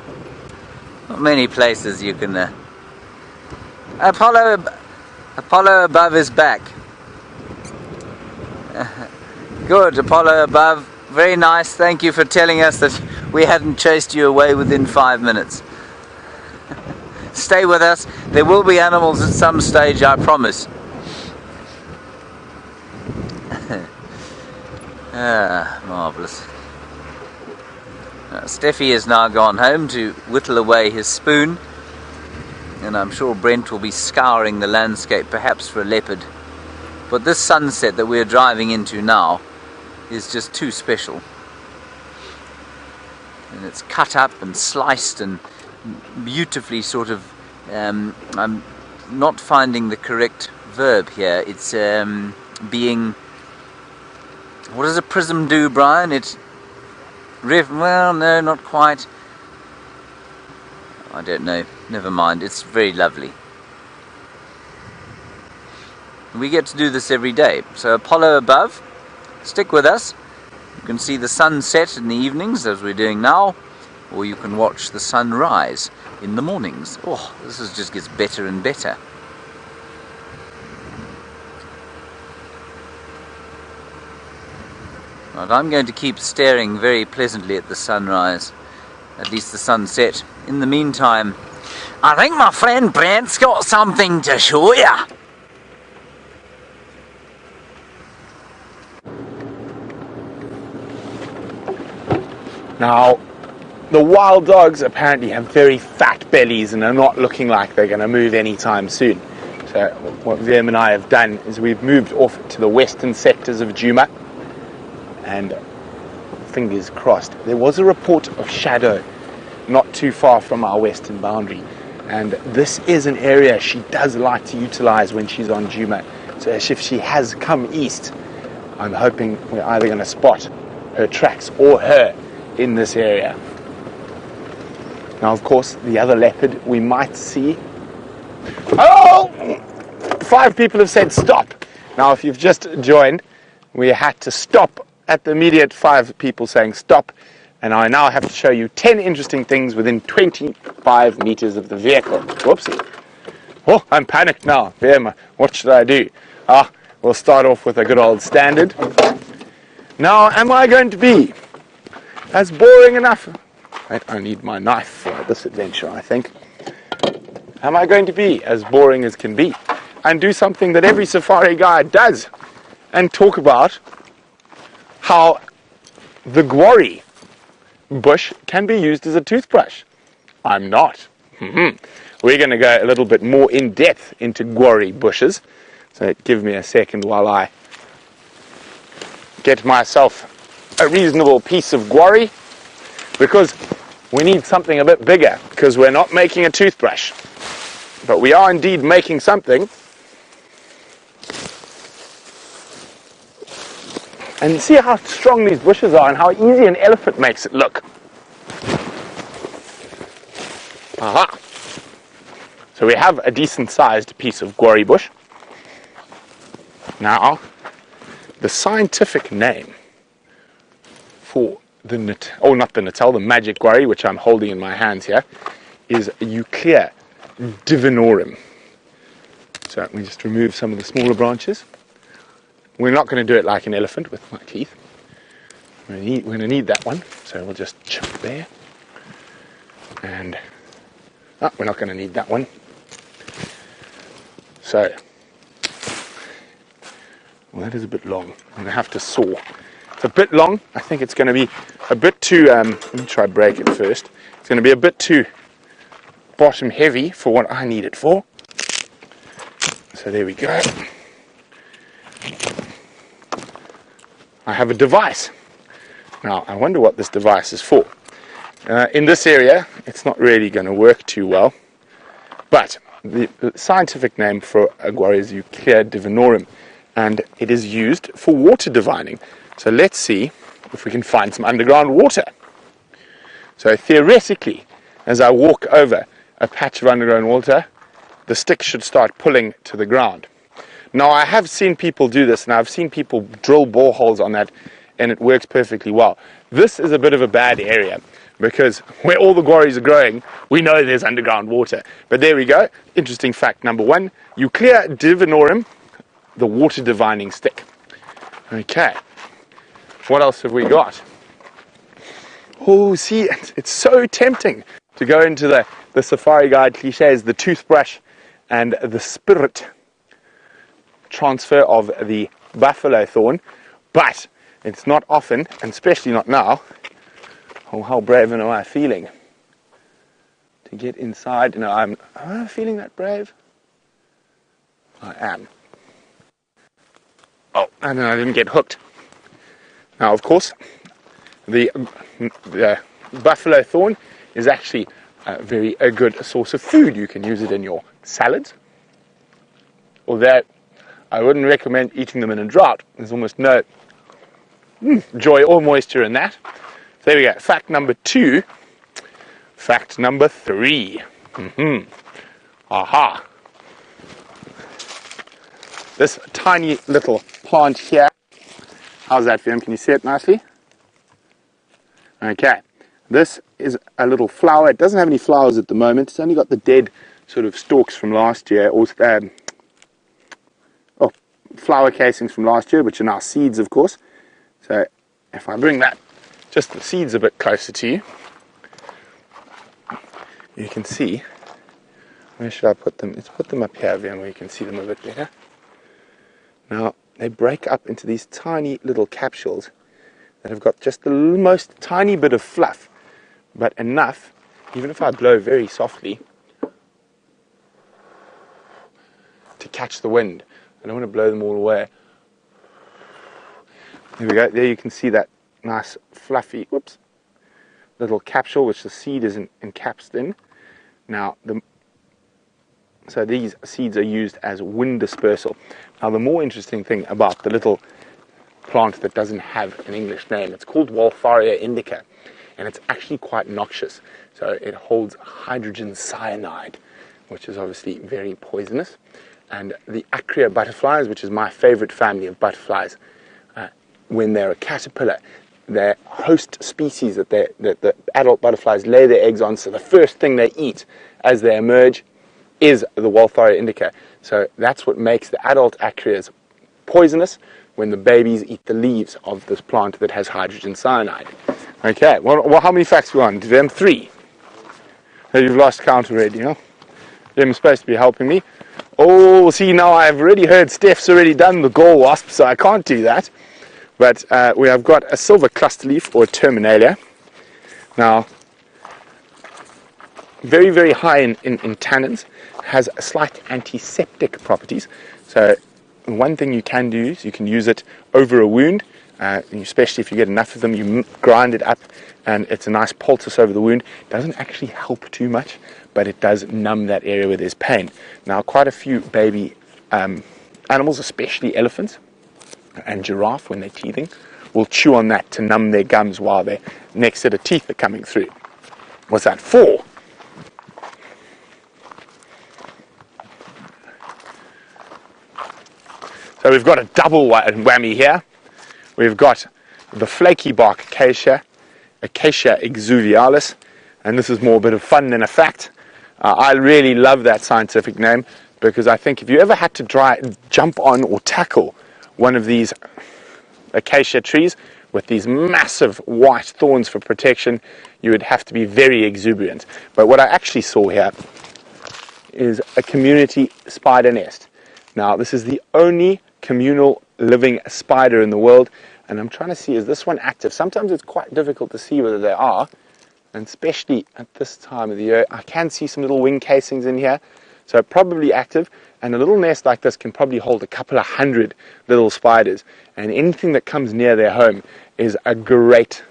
not many places you can... Apollo above is back. Good, Apollo above. Very nice. Thank you for telling us that we hadn't chased you away within 5 minutes. Stay with us. There will be animals at some stage, I promise. Marvellous. Steffi has now gone home to whittle away his spoon, and I'm sure Brent will be scouring the landscape, perhaps for a leopard. But this sunset that we're driving into now is just too special. And it's cut up and sliced and beautifully sort of, I'm not finding the correct verb here. It's being, what does a prism do, Brian? It's, well, no, not quite. I don't know. Never mind. It's very lovely. We get to do this every day. So Apollo above, stick with us. You can see the sun set in the evenings as we're doing now, or you can watch the sun rise in the mornings. Oh, this just gets better and better. Right, I'm going to keep staring very pleasantly at the sunrise, at least the sunset. In the meantime, I think my friend Brent's got something to show you. Now, the wild dogs apparently have very fat bellies and are not looking like they're going to move anytime soon. So what them and I have done is we've moved off to the western sectors of Djuma, and fingers crossed. There was a report of shadow not too far from our western boundary, and this is an area she does like to utilize when she's on Djuma. So if she has come east, I'm hoping we're either going to spot her tracks or her in this area. Now, of course, the other leopard we might see. Oh! 5 people have said stop. Now, if you've just joined, we had to stop at the immediate 5 people saying stop, and I now have to show you 10 interesting things within 25 meters of the vehicle. Whoopsie. Oh, I'm panicked now. What should I do? We'll start off with a good old standard. Now, am I going to be as boring enough? I need my knife for this adventure, I think. Am I going to be as boring as can be and do something that every safari guide does and talk about how the guarri bush can be used as a toothbrush? I'm not. We're going to go a little bit more in depth into guarri bushes. So give me a second while I get myself a reasonable piece of guarri, because we need something a bit bigger, because we're not making a toothbrush, but we are indeed making something. And see how strong these bushes are and how easy an elephant makes it look. Aha! So we have a decent sized piece of guarri bush. Now, the scientific name for the the magic guarri, which I'm holding in my hands here, is Euclea divinorum. So we just remove some of the smaller branches. We're not going to do it like an elephant with my teeth. We're going to need that one, so we'll just chip there. And we're not going to need that one. So, well, that is a bit long. I'm going to have to saw. It's a bit long. I think it's going to be a bit too, let me try break it first. It's going to be a bit too bottom heavy for what I need it for. So there we go. I have a device. Now, I wonder what this device is for. In this area, it's not really going to work too well. But the scientific name for a guarri is Euclea divinorum, and it is used for water divining. So let's see if we can find some underground water. So theoretically, as I walk over a patch of underground water, the stick should start pulling to the ground. Now, I have seen people do this, and I've seen people drill boreholes on that, and it works perfectly well. This is a bit of a bad area, because where all the guarris are growing, we know there's underground water. But there we go. Interesting fact number one, Euclea divinorum, the water divining stick. Okay. What else have we got? Oh, see, it's so tempting to go into the safari guide cliches, the toothbrush and the spirit transfer of the buffalo thorn, but it's not often, and especially not now. Oh, how brave am I feeling to get inside? No, am I feeling that brave? I am. Oh, and I didn't get hooked. Now, of course, the buffalo thorn is actually a good source of food. You can use it in your salads, although I wouldn't recommend eating them in a drought. There's almost no joy or moisture in that. There we go. Fact number 2. Fact number 3. Aha. This tiny little plant here. How's that, Film? Can you see it nicely? Okay. This is a little flower. It doesn't have any flowers at the moment. It's only got the dead sort of stalks from last year, or flower casings from last year, which are now seeds, of course. So if I bring that, just the seeds a bit closer to you, you can see, where should I put them? Let's put them up here, where you can see them a bit better. Now, they break up into these tiny little capsules that have got just the most tiny bit of fluff, but enough, even if I blow very softly, to catch the wind. I don't want to blow them all away. There we go. There you can see that nice fluffy, little capsule which the seed is encapsulated in. Now, so these seeds are used as wind dispersal. Now, the more interesting thing about the little plant that doesn't have an English name, it's called Waltharia indica, and it's actually quite noxious. So it holds hydrogen cyanide, which is obviously very poisonous. And the acrea butterflies, which is my favorite family of butterflies, when they're a caterpillar, their host species that the adult butterflies lay their eggs on, so the first thing they eat as they emerge is the Waltharia indica. So that's what makes the adult acreas poisonous, when the babies eat the leaves of this plant that has hydrogen cyanide. Okay, well how many facts are we on? Them 3. You've lost count already, huh? Them supposed to be helping me. Oh, see, now I've already heard Steph's already done the gall wasp, so I can't do that. But we have got a silver cluster leaf, or a terminalia. Now, very, very high in tannins, has slight antiseptic properties. So one thing you can do is you can use it over a wound, especially if you get enough of them. You grind it up, and it's a nice poultice over the wound. It doesn't actually help too much, but it does numb that area where there's pain. Now, quite a few baby animals, especially elephants and giraffe, when they're teething, will chew on that to numb their gums while their next set of teeth are coming through. What's that? 4. we've got a double whammy here. We've got the flaky bark acacia, Acacia exuvialis, and this is more a bit of fun than a fact. I really love that scientific name because I think if you ever had to jump on or tackle one of these acacia trees with these massive white thorns for protection, you would have to be very exuberant. But what I actually saw here is a community spider nest. Now, this is the only communal living spider in the world, and I'm trying to see, is this one active? Sometimes it's quite difficult to see whether they are, and especially at this time of the year. I can see some little wing casings in here, so probably active, and a little nest like this can probably hold a couple of hundred little spiders, and anything that comes near their home is a great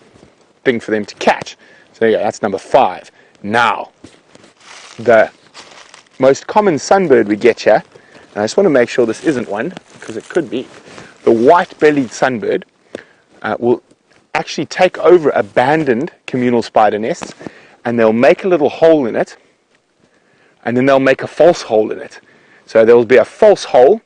thing for them to catch. So there you go, that's number 5. Now, the most common sunbird we get here, and I just want to make sure this isn't one, because it could be, the white-bellied sunbird will actually take over abandoned communal spider nests, and they'll make a little hole in it, and then they'll make a false hole in it. So there will be a false hole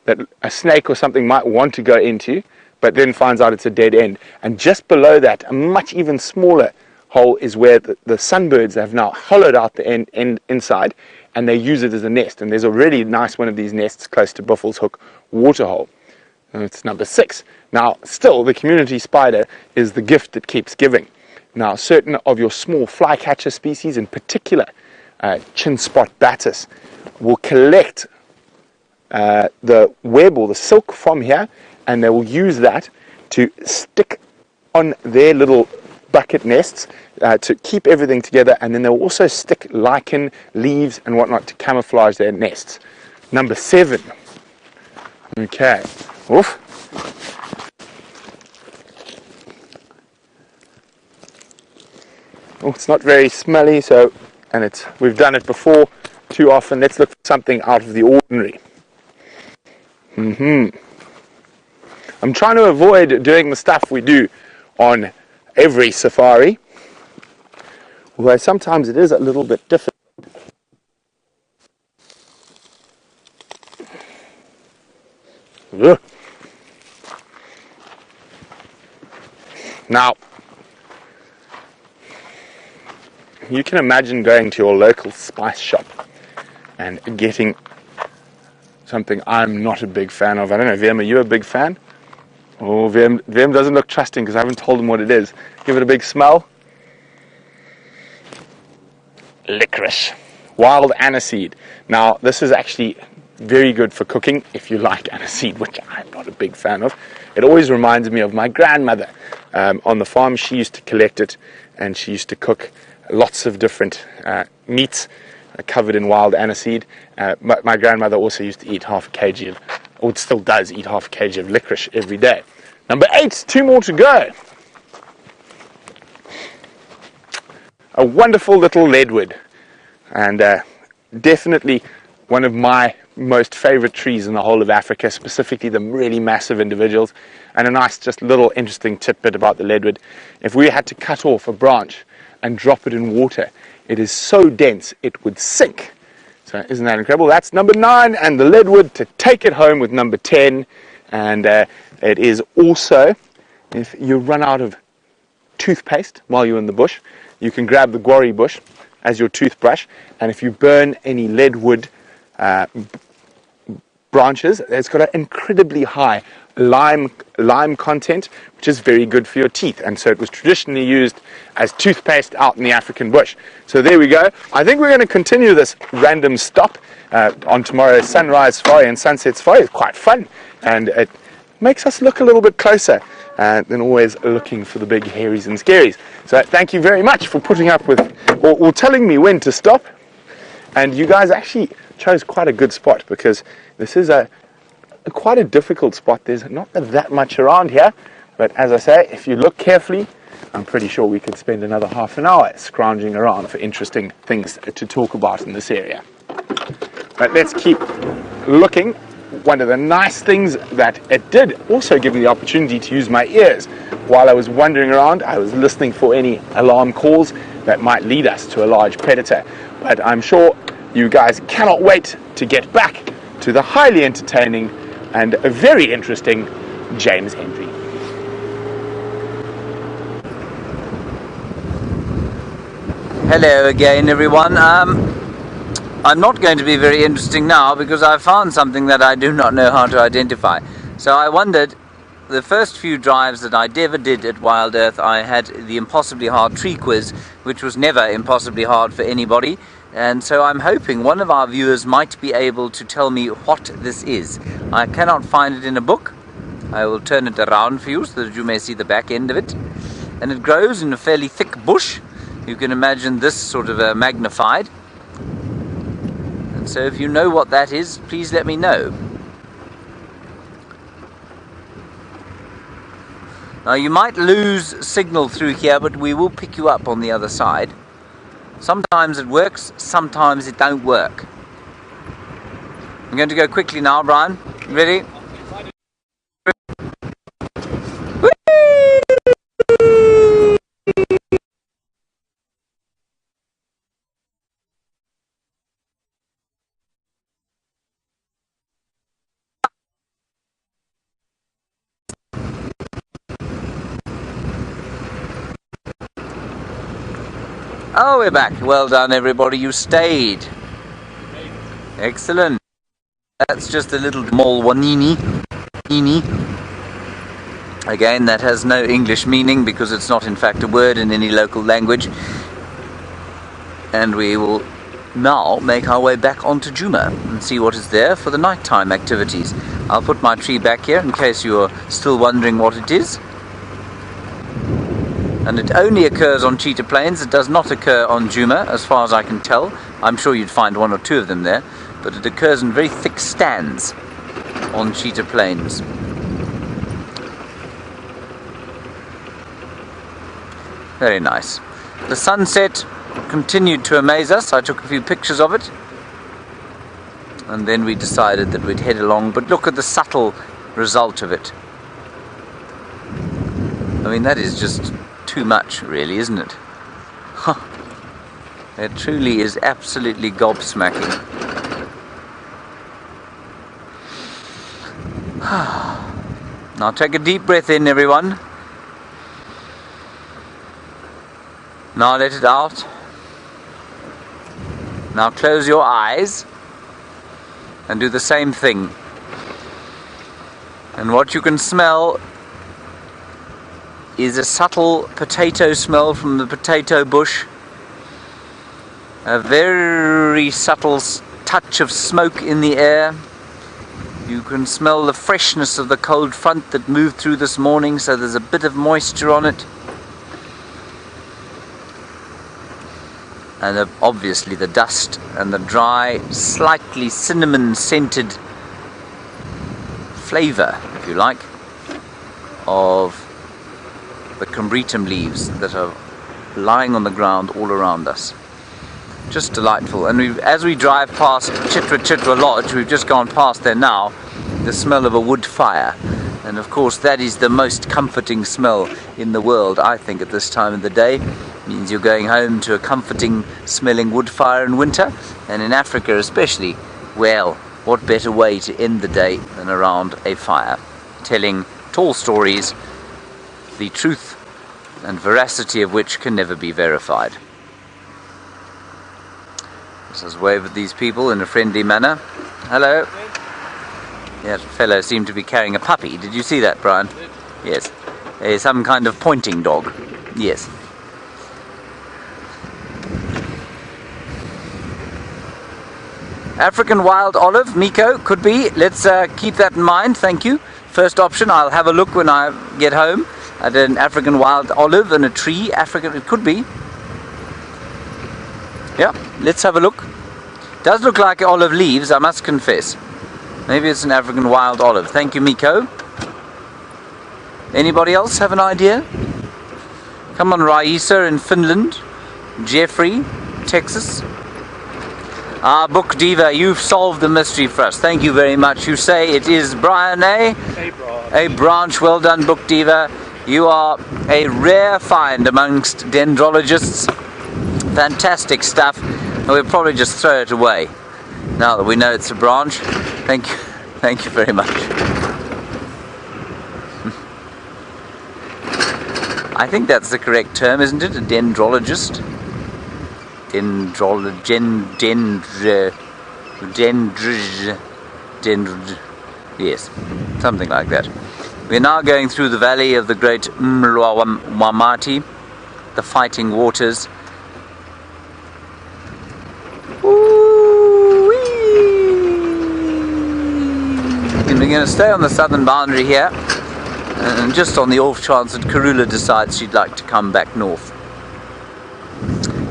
that a snake or something might want to go into, but then finds out it's a dead end. And just below that, a much even smaller hole is where the sunbirds have now hollowed out the end inside, and they use it as a nest. And there's a really nice one of these nests close to Buffels Hook Waterhole. And it's number 6. Now, still, the community spider is the gift that keeps giving. Now, certain of your small flycatcher species, in particular, chin spot batis, will collect the web or the silk from here, and they will use that to stick on their little bucket nests to keep everything together, and then they'll also stick lichen, leaves, and whatnot to camouflage their nests. Number 7. Okay. Oof. Oh, it's not very smelly, so, and we've done it before too often. Let's look for something out of the ordinary. I'm trying to avoid doing the stuff we do on every safari, although sometimes it is a little bit difficult. Ugh. Now, you can imagine going to your local spice shop and getting something I'm not a big fan of. I don't know, Vim, are you a big fan? Oh, Vim doesn't look trusting because I haven't told him what it is. Give it a big smell. Licorice. Wild aniseed. Now, this is actually very good for cooking if you like aniseed, which I'm not a big fan of. It always reminds me of my grandmother. On the farm, she used to collect it, and she used to cook lots of different meats covered in wild aniseed. My grandmother also used to eat half a kg of, or still does eat half a kg of licorice every day. Number 8, 2 more to go. A wonderful little leadwood, and definitely one of my most favorite trees in the whole of Africa, specifically the really massive individuals. And a nice just little interesting tidbit about the leadwood: if we had to cut off a branch and drop it in water, it is so dense it would sink. So isn't that incredible? That's number 9, and the leadwood to take it home with number 10. And it is also, if you run out of toothpaste while you're in the bush, you can grab the guarri bush as your toothbrush, and if you burn any leadwood branches, it's got an incredibly high lime content, which is very good for your teeth, and so it was traditionally used as toothpaste out in the African bush. So there we go. I think we're going to continue this random stop on tomorrow's sunrise safari and sunset safari. It's quite fun, and it makes us look a little bit closer than always looking for the big hairies and scaries. So thank you very much for putting up with, or telling me when to stop. And you guys actually chose quite a good spot, because this is quite a difficult spot. There's not that much around here, but as I say, if you look carefully, I'm pretty sure we could spend another half an hour scrounging around for interesting things to talk about in this area. But let's keep looking. One of the nice things that it did also give me the opportunity to use my ears. While I was wandering around, I was listening for any alarm calls that might lead us to a large predator. But I'm sure you guys cannot wait to get back to the highly entertaining and a very interesting James Hendry. Hello again, everyone. I'm not going to be very interesting now because I found something that I do not know how to identify. So I wondered, the first few drives that I ever did at Wild Earth, I had the impossibly hard tree quiz, which was never impossibly hard for anybody. And so I'm hoping one of our viewers might be able to tell me what this is. I cannot find it in a book. I will turn it around for you so that you may see the back end of it. And it grows in a fairly thick bush. You can imagine this sort of magnified. And so if you know what that is, please let me know. Now you might lose signal through here, but we will pick you up on the other side. Sometimes it works, sometimes it don't work. I'm going to go quickly now, Brian. You ready? Oh, we're back. Well done, everybody. You stayed. Excellent. That's just a little small wanini. Again, that has no English meaning because it's not in fact a word in any local language. And we will now make our way back onto Djuma and see what is there for the nighttime activities. I'll put my tree back here in case you're still wondering what it is. And it only occurs on Cheetah Plains. It does not occur on Djuma, as far as I can tell. I'm sure you'd find one or two of them there, but it occurs in very thick stands on Cheetah Plains. Very nice. The sunset continued to amaze us. I took a few pictures of it, and then we decided that we'd head along, but look at the subtle result of it. I mean, that is just too much, really, isn't it? Huh. It truly is absolutely gobsmacking. Now take a deep breath in, everyone. Now let it out. Now close your eyes and do the same thing. And what you can smell is a subtle potato smell from the potato bush. A very subtle touch of smoke in the air. You can smell the freshness of the cold front that moved through this morning, so there's a bit of moisture on it. And obviously the dust and the dry, slightly cinnamon scented flavour, if you like, of the combretum leaves that are lying on the ground all around us. Just delightful. And as we drive past Chitra Lodge, we've just gone past there now, the smell of a wood fire. And of course that is the most comforting smell in the world, I think, at this time of the day. It means you're going home to a comforting smelling wood fire in winter, and in Africa especially, well, what better way to end the day than around a fire, telling tall stories, the truth and veracity of which can never be verified. Let's just wave at these people in a friendly manner. Hello. That fellow seemed to be carrying a puppy. Did you see that, Brian? Yes. Some kind of pointing dog. Yes. African wild olive, Miko, could be. Let's keep that in mind, thank you. First option, I'll have a look when I get home at an African wild olive and a tree. African, it could be. Yeah, let's have a look. Does look like olive leaves, I must confess. Maybe it's an African wild olive. Thank you, Miko. Anybody else have an idea? Come on, Raisa in Finland. Jeffrey, Texas. Book Diva, you've solved the mystery for us. Thank you very much. You say it is Brian, eh? A branch. Well done, Book Diva. You are a rare find amongst dendrologists. Fantastic stuff. And we'll probably just throw it away now that we know it's a branch. Thank you. Thank you very much. I think that's the correct term, isn't it? A dendrologist? Yes, something like that. We're now going through the valley of the great Mwamati, the fighting waters. And we're going to stay on the southern boundary here, and just on the off chance that Karula decides she'd like to come back north.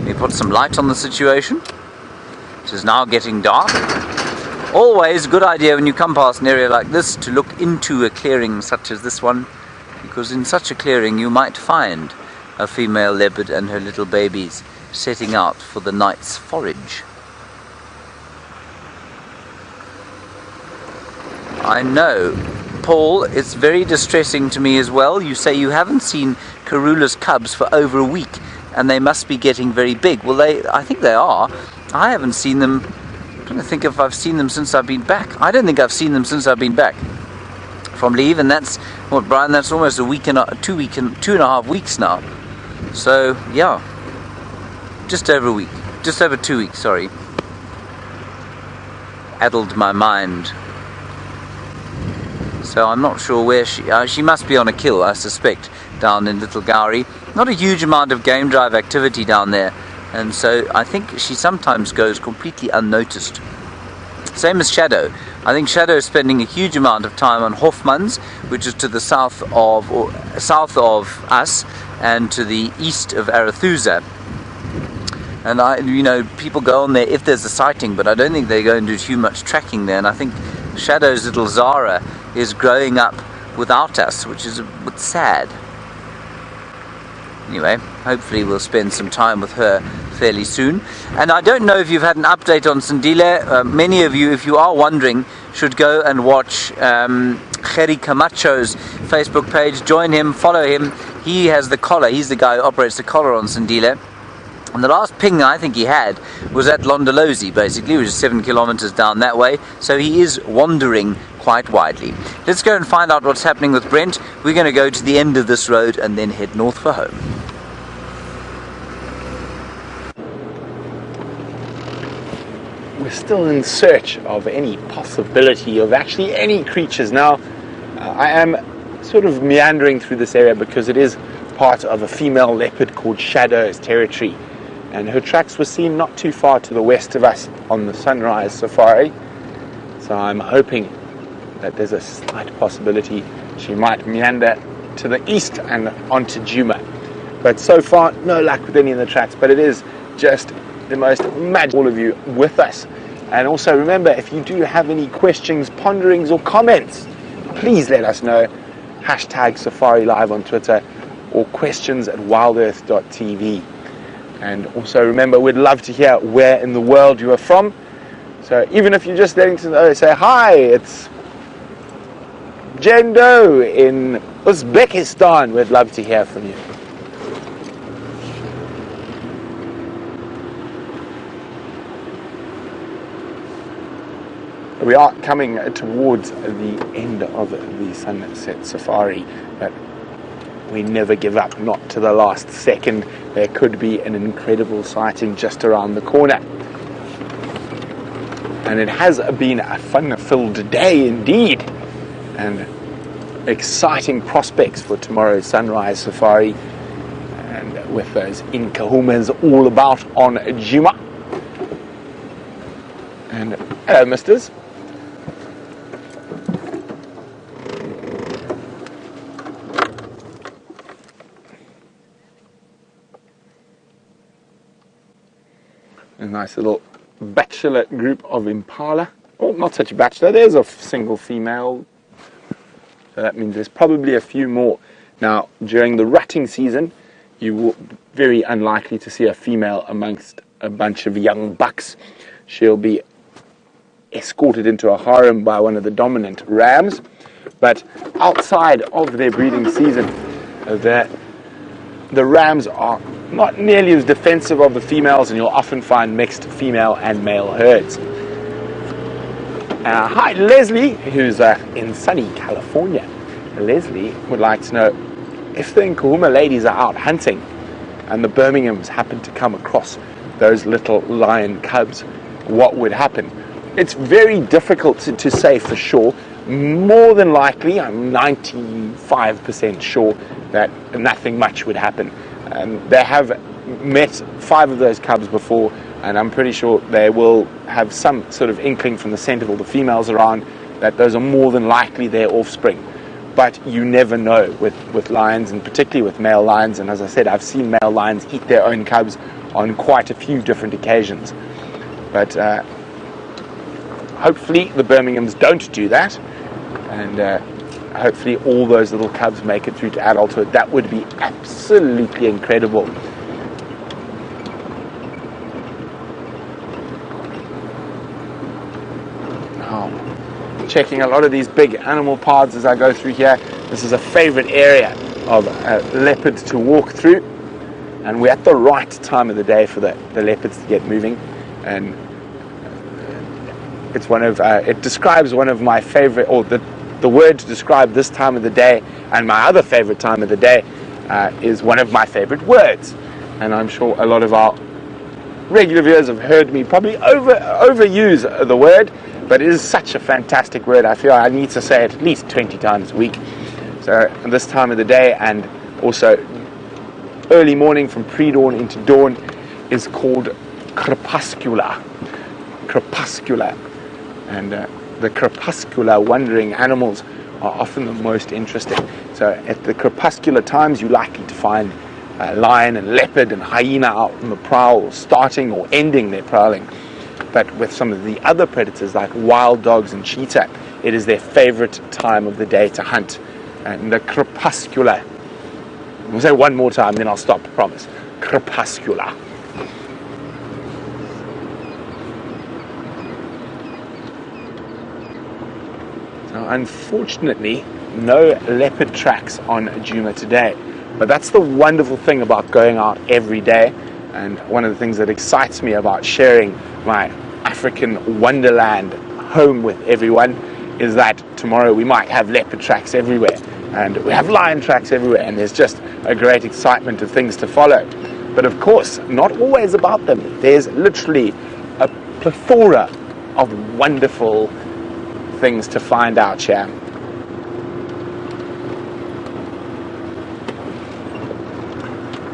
We put some light on the situation. It is now getting dark. Always a good idea when you come past an area like this to look into a clearing such as this one, because in such a clearing you might find a female leopard and her little babies setting out for the night's forage. I know, Paul, it's very distressing to me as well. You say you haven't seen Karula's cubs for over a week and they must be getting very big. Well, I think they are. I haven't seen them. I'm trying to think if I've seen them since I've been back. I don't think I've seen them since I've been back from leave, and that's what, Brian, that's almost a week and 2.5 weeks now. So yeah, just over a week, just over 2 weeks, sorry. Addled my mind. So I'm not sure where she must be on a kill, I suspect, down in Little Gowrie. Not a huge amount of game drive activity down there, and so I think she sometimes goes completely unnoticed. Same as Shadow. I think Shadow is spending a huge amount of time on Hofmans, which is to the south of us and to the east of Arathusa. And you know, people go on there if there's a sighting, but I don't think they go and do too much tracking there. And I think Shadow's little Zara is growing up without us, which is a bit sad. Anyway, hopefully we'll spend some time with her fairly soon. And I don't know if you've had an update on Sindile. Many of you, if you are wondering, should go and watch Gerry Camacho's Facebook page. Join him, follow him. He has the collar. He's the guy who operates the collar on Sindile. And the last ping I think he had was at Londolozi, basically, which is 7 kilometers down that way. So he is wandering quite widely. Let's go and find out what's happening with Brent. We're going to go to the end of this road and then head north for home. We're still in search of any possibility of actually any creatures. Now, I am sort of meandering through this area because it is part of a female leopard called Shadow's territory. And her tracks were seen not too far to the west of us on the sunrise safari. So I'm hoping that there's a slight possibility she might meander to the east and onto Djuma. But so far, no luck with any of the tracks. But it is just the most magic, all of you with us. And also remember, if you do have any questions, ponderings or comments, please let us know. Hashtag Safari Live on Twitter or questions@WildEarth.tv. And also remember, we'd love to hear where in the world you are from. So even if you're just letting to know, say, hi, it's Jendo in Uzbekistan. We'd love to hear from you. We are coming towards the end of the sunset safari, but we never give up, not to the last second. There could be an incredible sighting just around the corner. And it has been a fun-filled day indeed, and exciting prospects for tomorrow's sunrise safari, and with those Inkahumas all about on Djuma. And hello, misters. A nice little bachelor group of impala. Oh, not such a bachelor. There's a single female. So that means there's probably a few more. Now, during the rutting season, you will be very unlikely to see a female amongst a bunch of young bucks. She'll be escorted into a harem by one of the dominant rams. But outside of their breeding season, the rams are not nearly as defensive of the females, and you'll often find mixed female and male herds. Hi, Leslie, who's in sunny California. Leslie would like to know if the Nkuhuma ladies are out hunting and the Birminghams happen to come across those little lion cubs, what would happen? It's very difficult to say for sure. More than likely, I'm 95% sure that nothing much would happen. They have met 5 of those cubs before, and I'm pretty sure they will have some sort of inkling from the scent of all the females around that those are more than likely their offspring. But you never know with lions, and particularly with male lions. And as I said, I've seen male lions eat their own cubs on quite a few different occasions. But hopefully the Birminghams don't do that, and hopefully all those little cubs make it through to adulthood. That would be absolutely incredible. Checking a lot of these big animal paths as I go through here. This is a favorite area of leopards to walk through, and we're at the right time of the day for the leopards to get moving. And it's it describes one of my favorite, or the word to describe this time of the day and my other favorite time of the day is one of my favorite words. And I'm sure a lot of our regular viewers have heard me probably overuse the word, but it is such a fantastic word. I feel I need to say it at least 20 times a week. So this time of the day, and also early morning from pre-dawn into dawn, is called crepuscular. Crepuscular. And the crepuscular wandering animals are often the most interesting. So at the crepuscular times, you're likely to find lion and leopard and hyena out on the prowl, starting or ending their prowling. But with some of the other predators like wild dogs and cheetah, it is their favorite time of the day to hunt. And the crepuscular. I'll say one more time, then I'll stop, I promise. Crepuscular. So unfortunately, no leopard tracks on Djuma today. But that's the wonderful thing about going out every day. And one of the things that excites me about sharing my African wonderland home with everyone is that tomorrow we might have leopard tracks everywhere, and we have lion tracks everywhere, and there's just a great excitement of things to follow. But of course, not always about them. There's literally a plethora of wonderful things to find out here.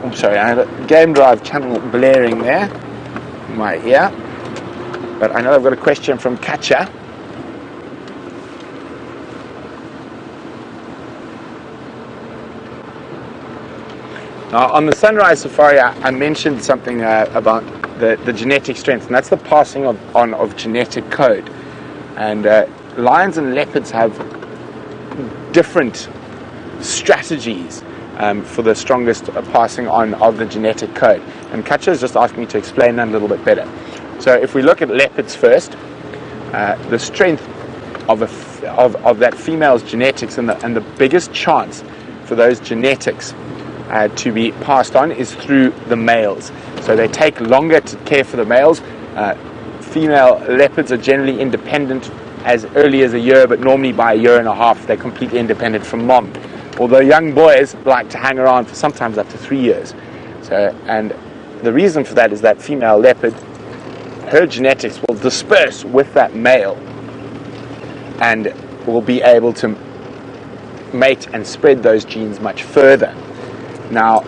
I'm sorry, I had a Game Drive channel blaring there in my ear. But I know I've got a question from Katja. Now, on the sunrise safari, I mentioned something about the genetic strength, and that's the passing on of genetic code. And lions and leopards have different strategies for the strongest passing on of the genetic code. And Katja has just asked me to explain that a little bit better. So if we look at leopards first, the strength of that female's genetics and the biggest chance for those genetics to be passed on is through the males. So they take longer to care for the males. Female leopards are generally independent as early as a year, but normally by a year and a half they're completely independent from mom. Although young boys like to hang around for sometimes up to 3 years. So, and the reason for that is that female leopard, her genetics will disperse with that male and will be able to mate and spread those genes much further. Now,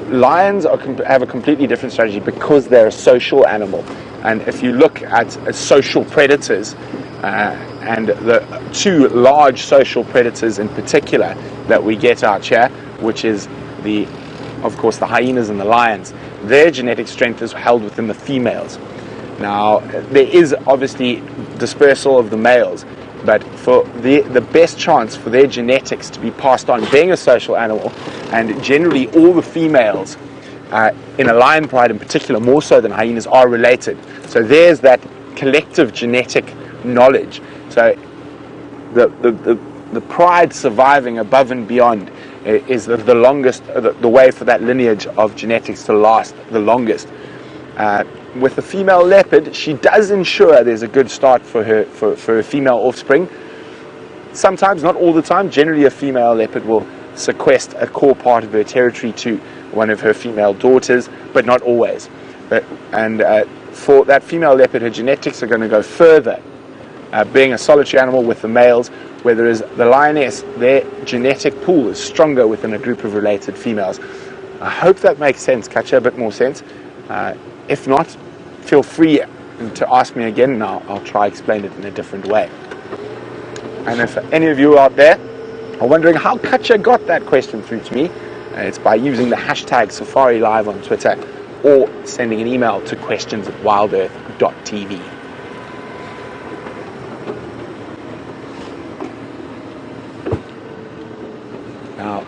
lions have a completely different strategy because they're a social animal. And if you look at social predators, and the 2 large social predators in particular that we get out here, which is of course the hyenas and the lions, their genetic strength is held within the females. Now, there is obviously dispersal of the males, but for the best chance for their genetics to be passed on, being a social animal, and generally all the females in a lion pride in particular, more so than hyenas, are related. So there's that collective genetic knowledge. So the pride surviving above and beyond is the longest, the way for that lineage of genetics to last the longest. With the female leopard, she does ensure there's a good start for her female offspring. Sometimes, not all the time, generally a female leopard will sequester a core part of her territory to one of her female daughters, but not always. For that female leopard, her genetics are going to go further, being a solitary animal with the males, whereas the lioness, their genetic pool is stronger within a group of related females. I hope that makes sense, Katja, a bit more sense. If not, feel free to ask me again, and I'll try explain it in a different way. And if any of you out there are wondering how Katja got that question through to me, it's by using the hashtag SafariLive on Twitter, or sending an email to questions@wildearth.tv. Now,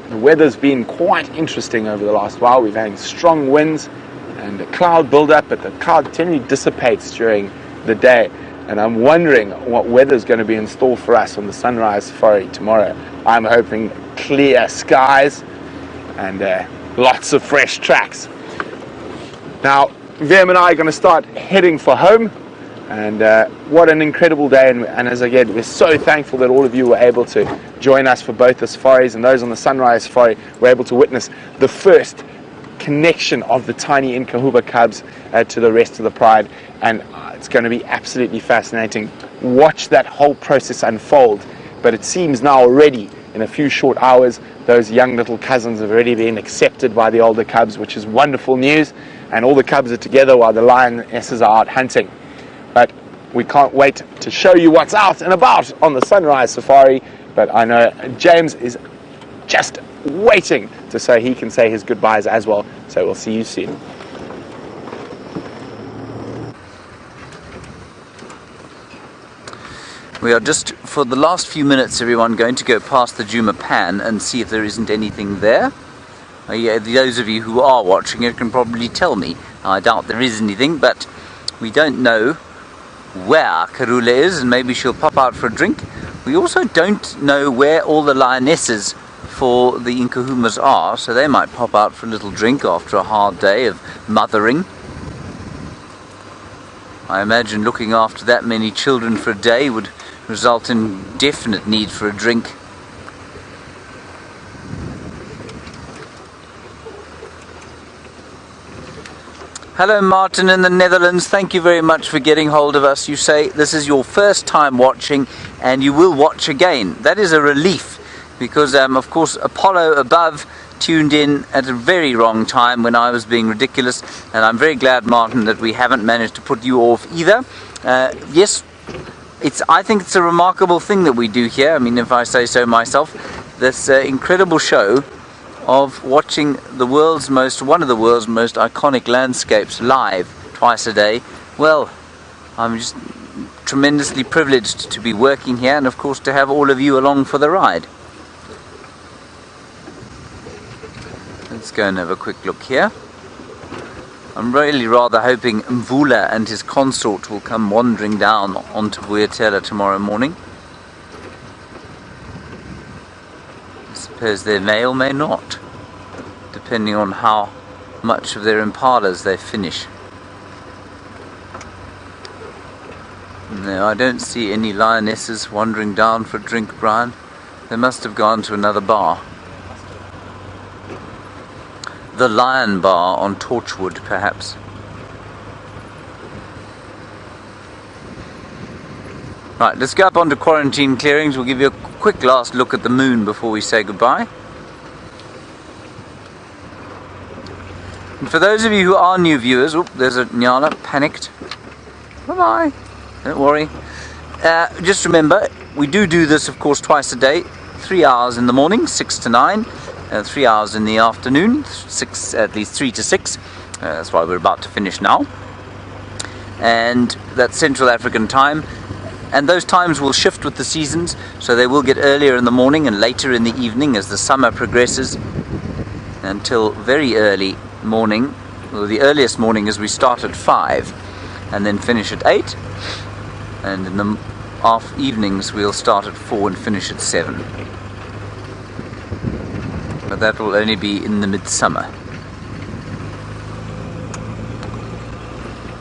the weather's been quite interesting over the last while. We've had strong winds and a cloud build-up, but the cloud generally dissipates during the day. And I'm wondering what weather's going to be in store for us on the Sunrise Safari tomorrow. I'm hoping clear skies and lots of fresh tracks. Now, Vam and I are going to start heading for home, and what an incredible day, and as again, we're so thankful that all of you were able to join us for both the safaris, and those on the Sunrise Safari were able to witness the first connection of the tiny Nkahuba cubs to the rest of the pride, and it's going to be absolutely fascinating. Watch that whole process unfold, but it seems now already, in a few short hours, those young little cousins have already been accepted by the older cubs, which is wonderful news, and all the cubs are together while the lionesses are out hunting. But we can't wait to show you what's out and about on the Sunrise Safari, but I know James is just waiting to say he can say his goodbyes as well, so we'll see you soon. We are just, for the last few minutes, everyone, going to go past the Djuma pan and see if there isn't anything there. Those of you who are watching it can probably tell me. I doubt there is anything, but we don't know where Karula is, and maybe she'll pop out for a drink. We also don't know where all the lionesses for the Nkahumas are, so they might pop out for a little drink after a hard day of mothering. I imagine looking after that many children for a day would result in definite need for a drink. Hello Martin in the Netherlands, thank you very much for getting hold of us. You say this is your first time watching and you will watch again. That is a relief, because of course Apollo above tuned in at a very wrong time when I was being ridiculous, and I'm very glad, Martin, that we haven't managed to put you off either. Yes, I think it's a remarkable thing that we do here. I mean, if I say so myself, this incredible show of watching one of the world's most iconic landscapes live twice a day. Well, I'm just tremendously privileged to be working here, and of course to have all of you along for the ride. Let's go and have a quick look here. I'm really rather hoping Mvula and his consort will come wandering down onto Vuyatela tomorrow morning. I suppose they may or may not, depending on how much of their impalas they finish. No, I don't see any lionesses wandering down for a drink, Brian. They must have gone to another bar. The Lion Bar on Torchwood, perhaps. Right, let's go up onto quarantine clearings. We'll give you a quick last look at the moon before we say goodbye. And for those of you who are new viewers, there's a Nyala, panicked. Bye-bye. Don't worry. Just remember, we do this, of course, twice a day. 3 hours in the morning, 6 to 9. 3 hours in the afternoon, at least 3 to 6. That's why we're about to finish now. And that's Central African time. And those times will shift with the seasons, so they will get earlier in the morning and later in the evening as the summer progresses, until very early morning. Well, the earliest morning is we start at 5 and then finish at 8. And in the evenings we'll start at 4 and finish at 7. But that will only be in the midsummer.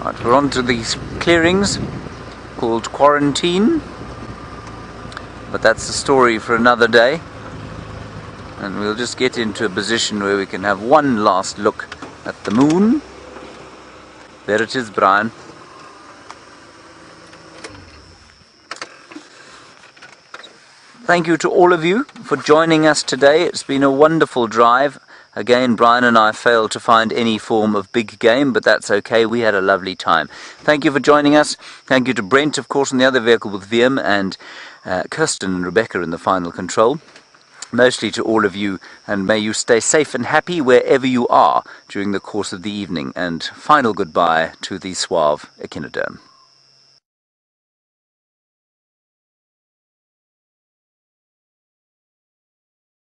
Right, we're on to these clearings called Quarantine, but that's the story for another day, and we'll just get into a position where we can have one last look at the moon. There it is, Brian. Thank you to all of you for joining us today. It's been a wonderful drive. Again, Brian and I failed to find any form of big game, but that's okay. We had a lovely time. Thank you for joining us. Thank you to Brent, of course, in the other vehicle with VM, and Kirsten and Rebecca in the final control. Mostly to all of you, and may you stay safe and happy wherever you are during the course of the evening. And final goodbye to the suave echinoderm.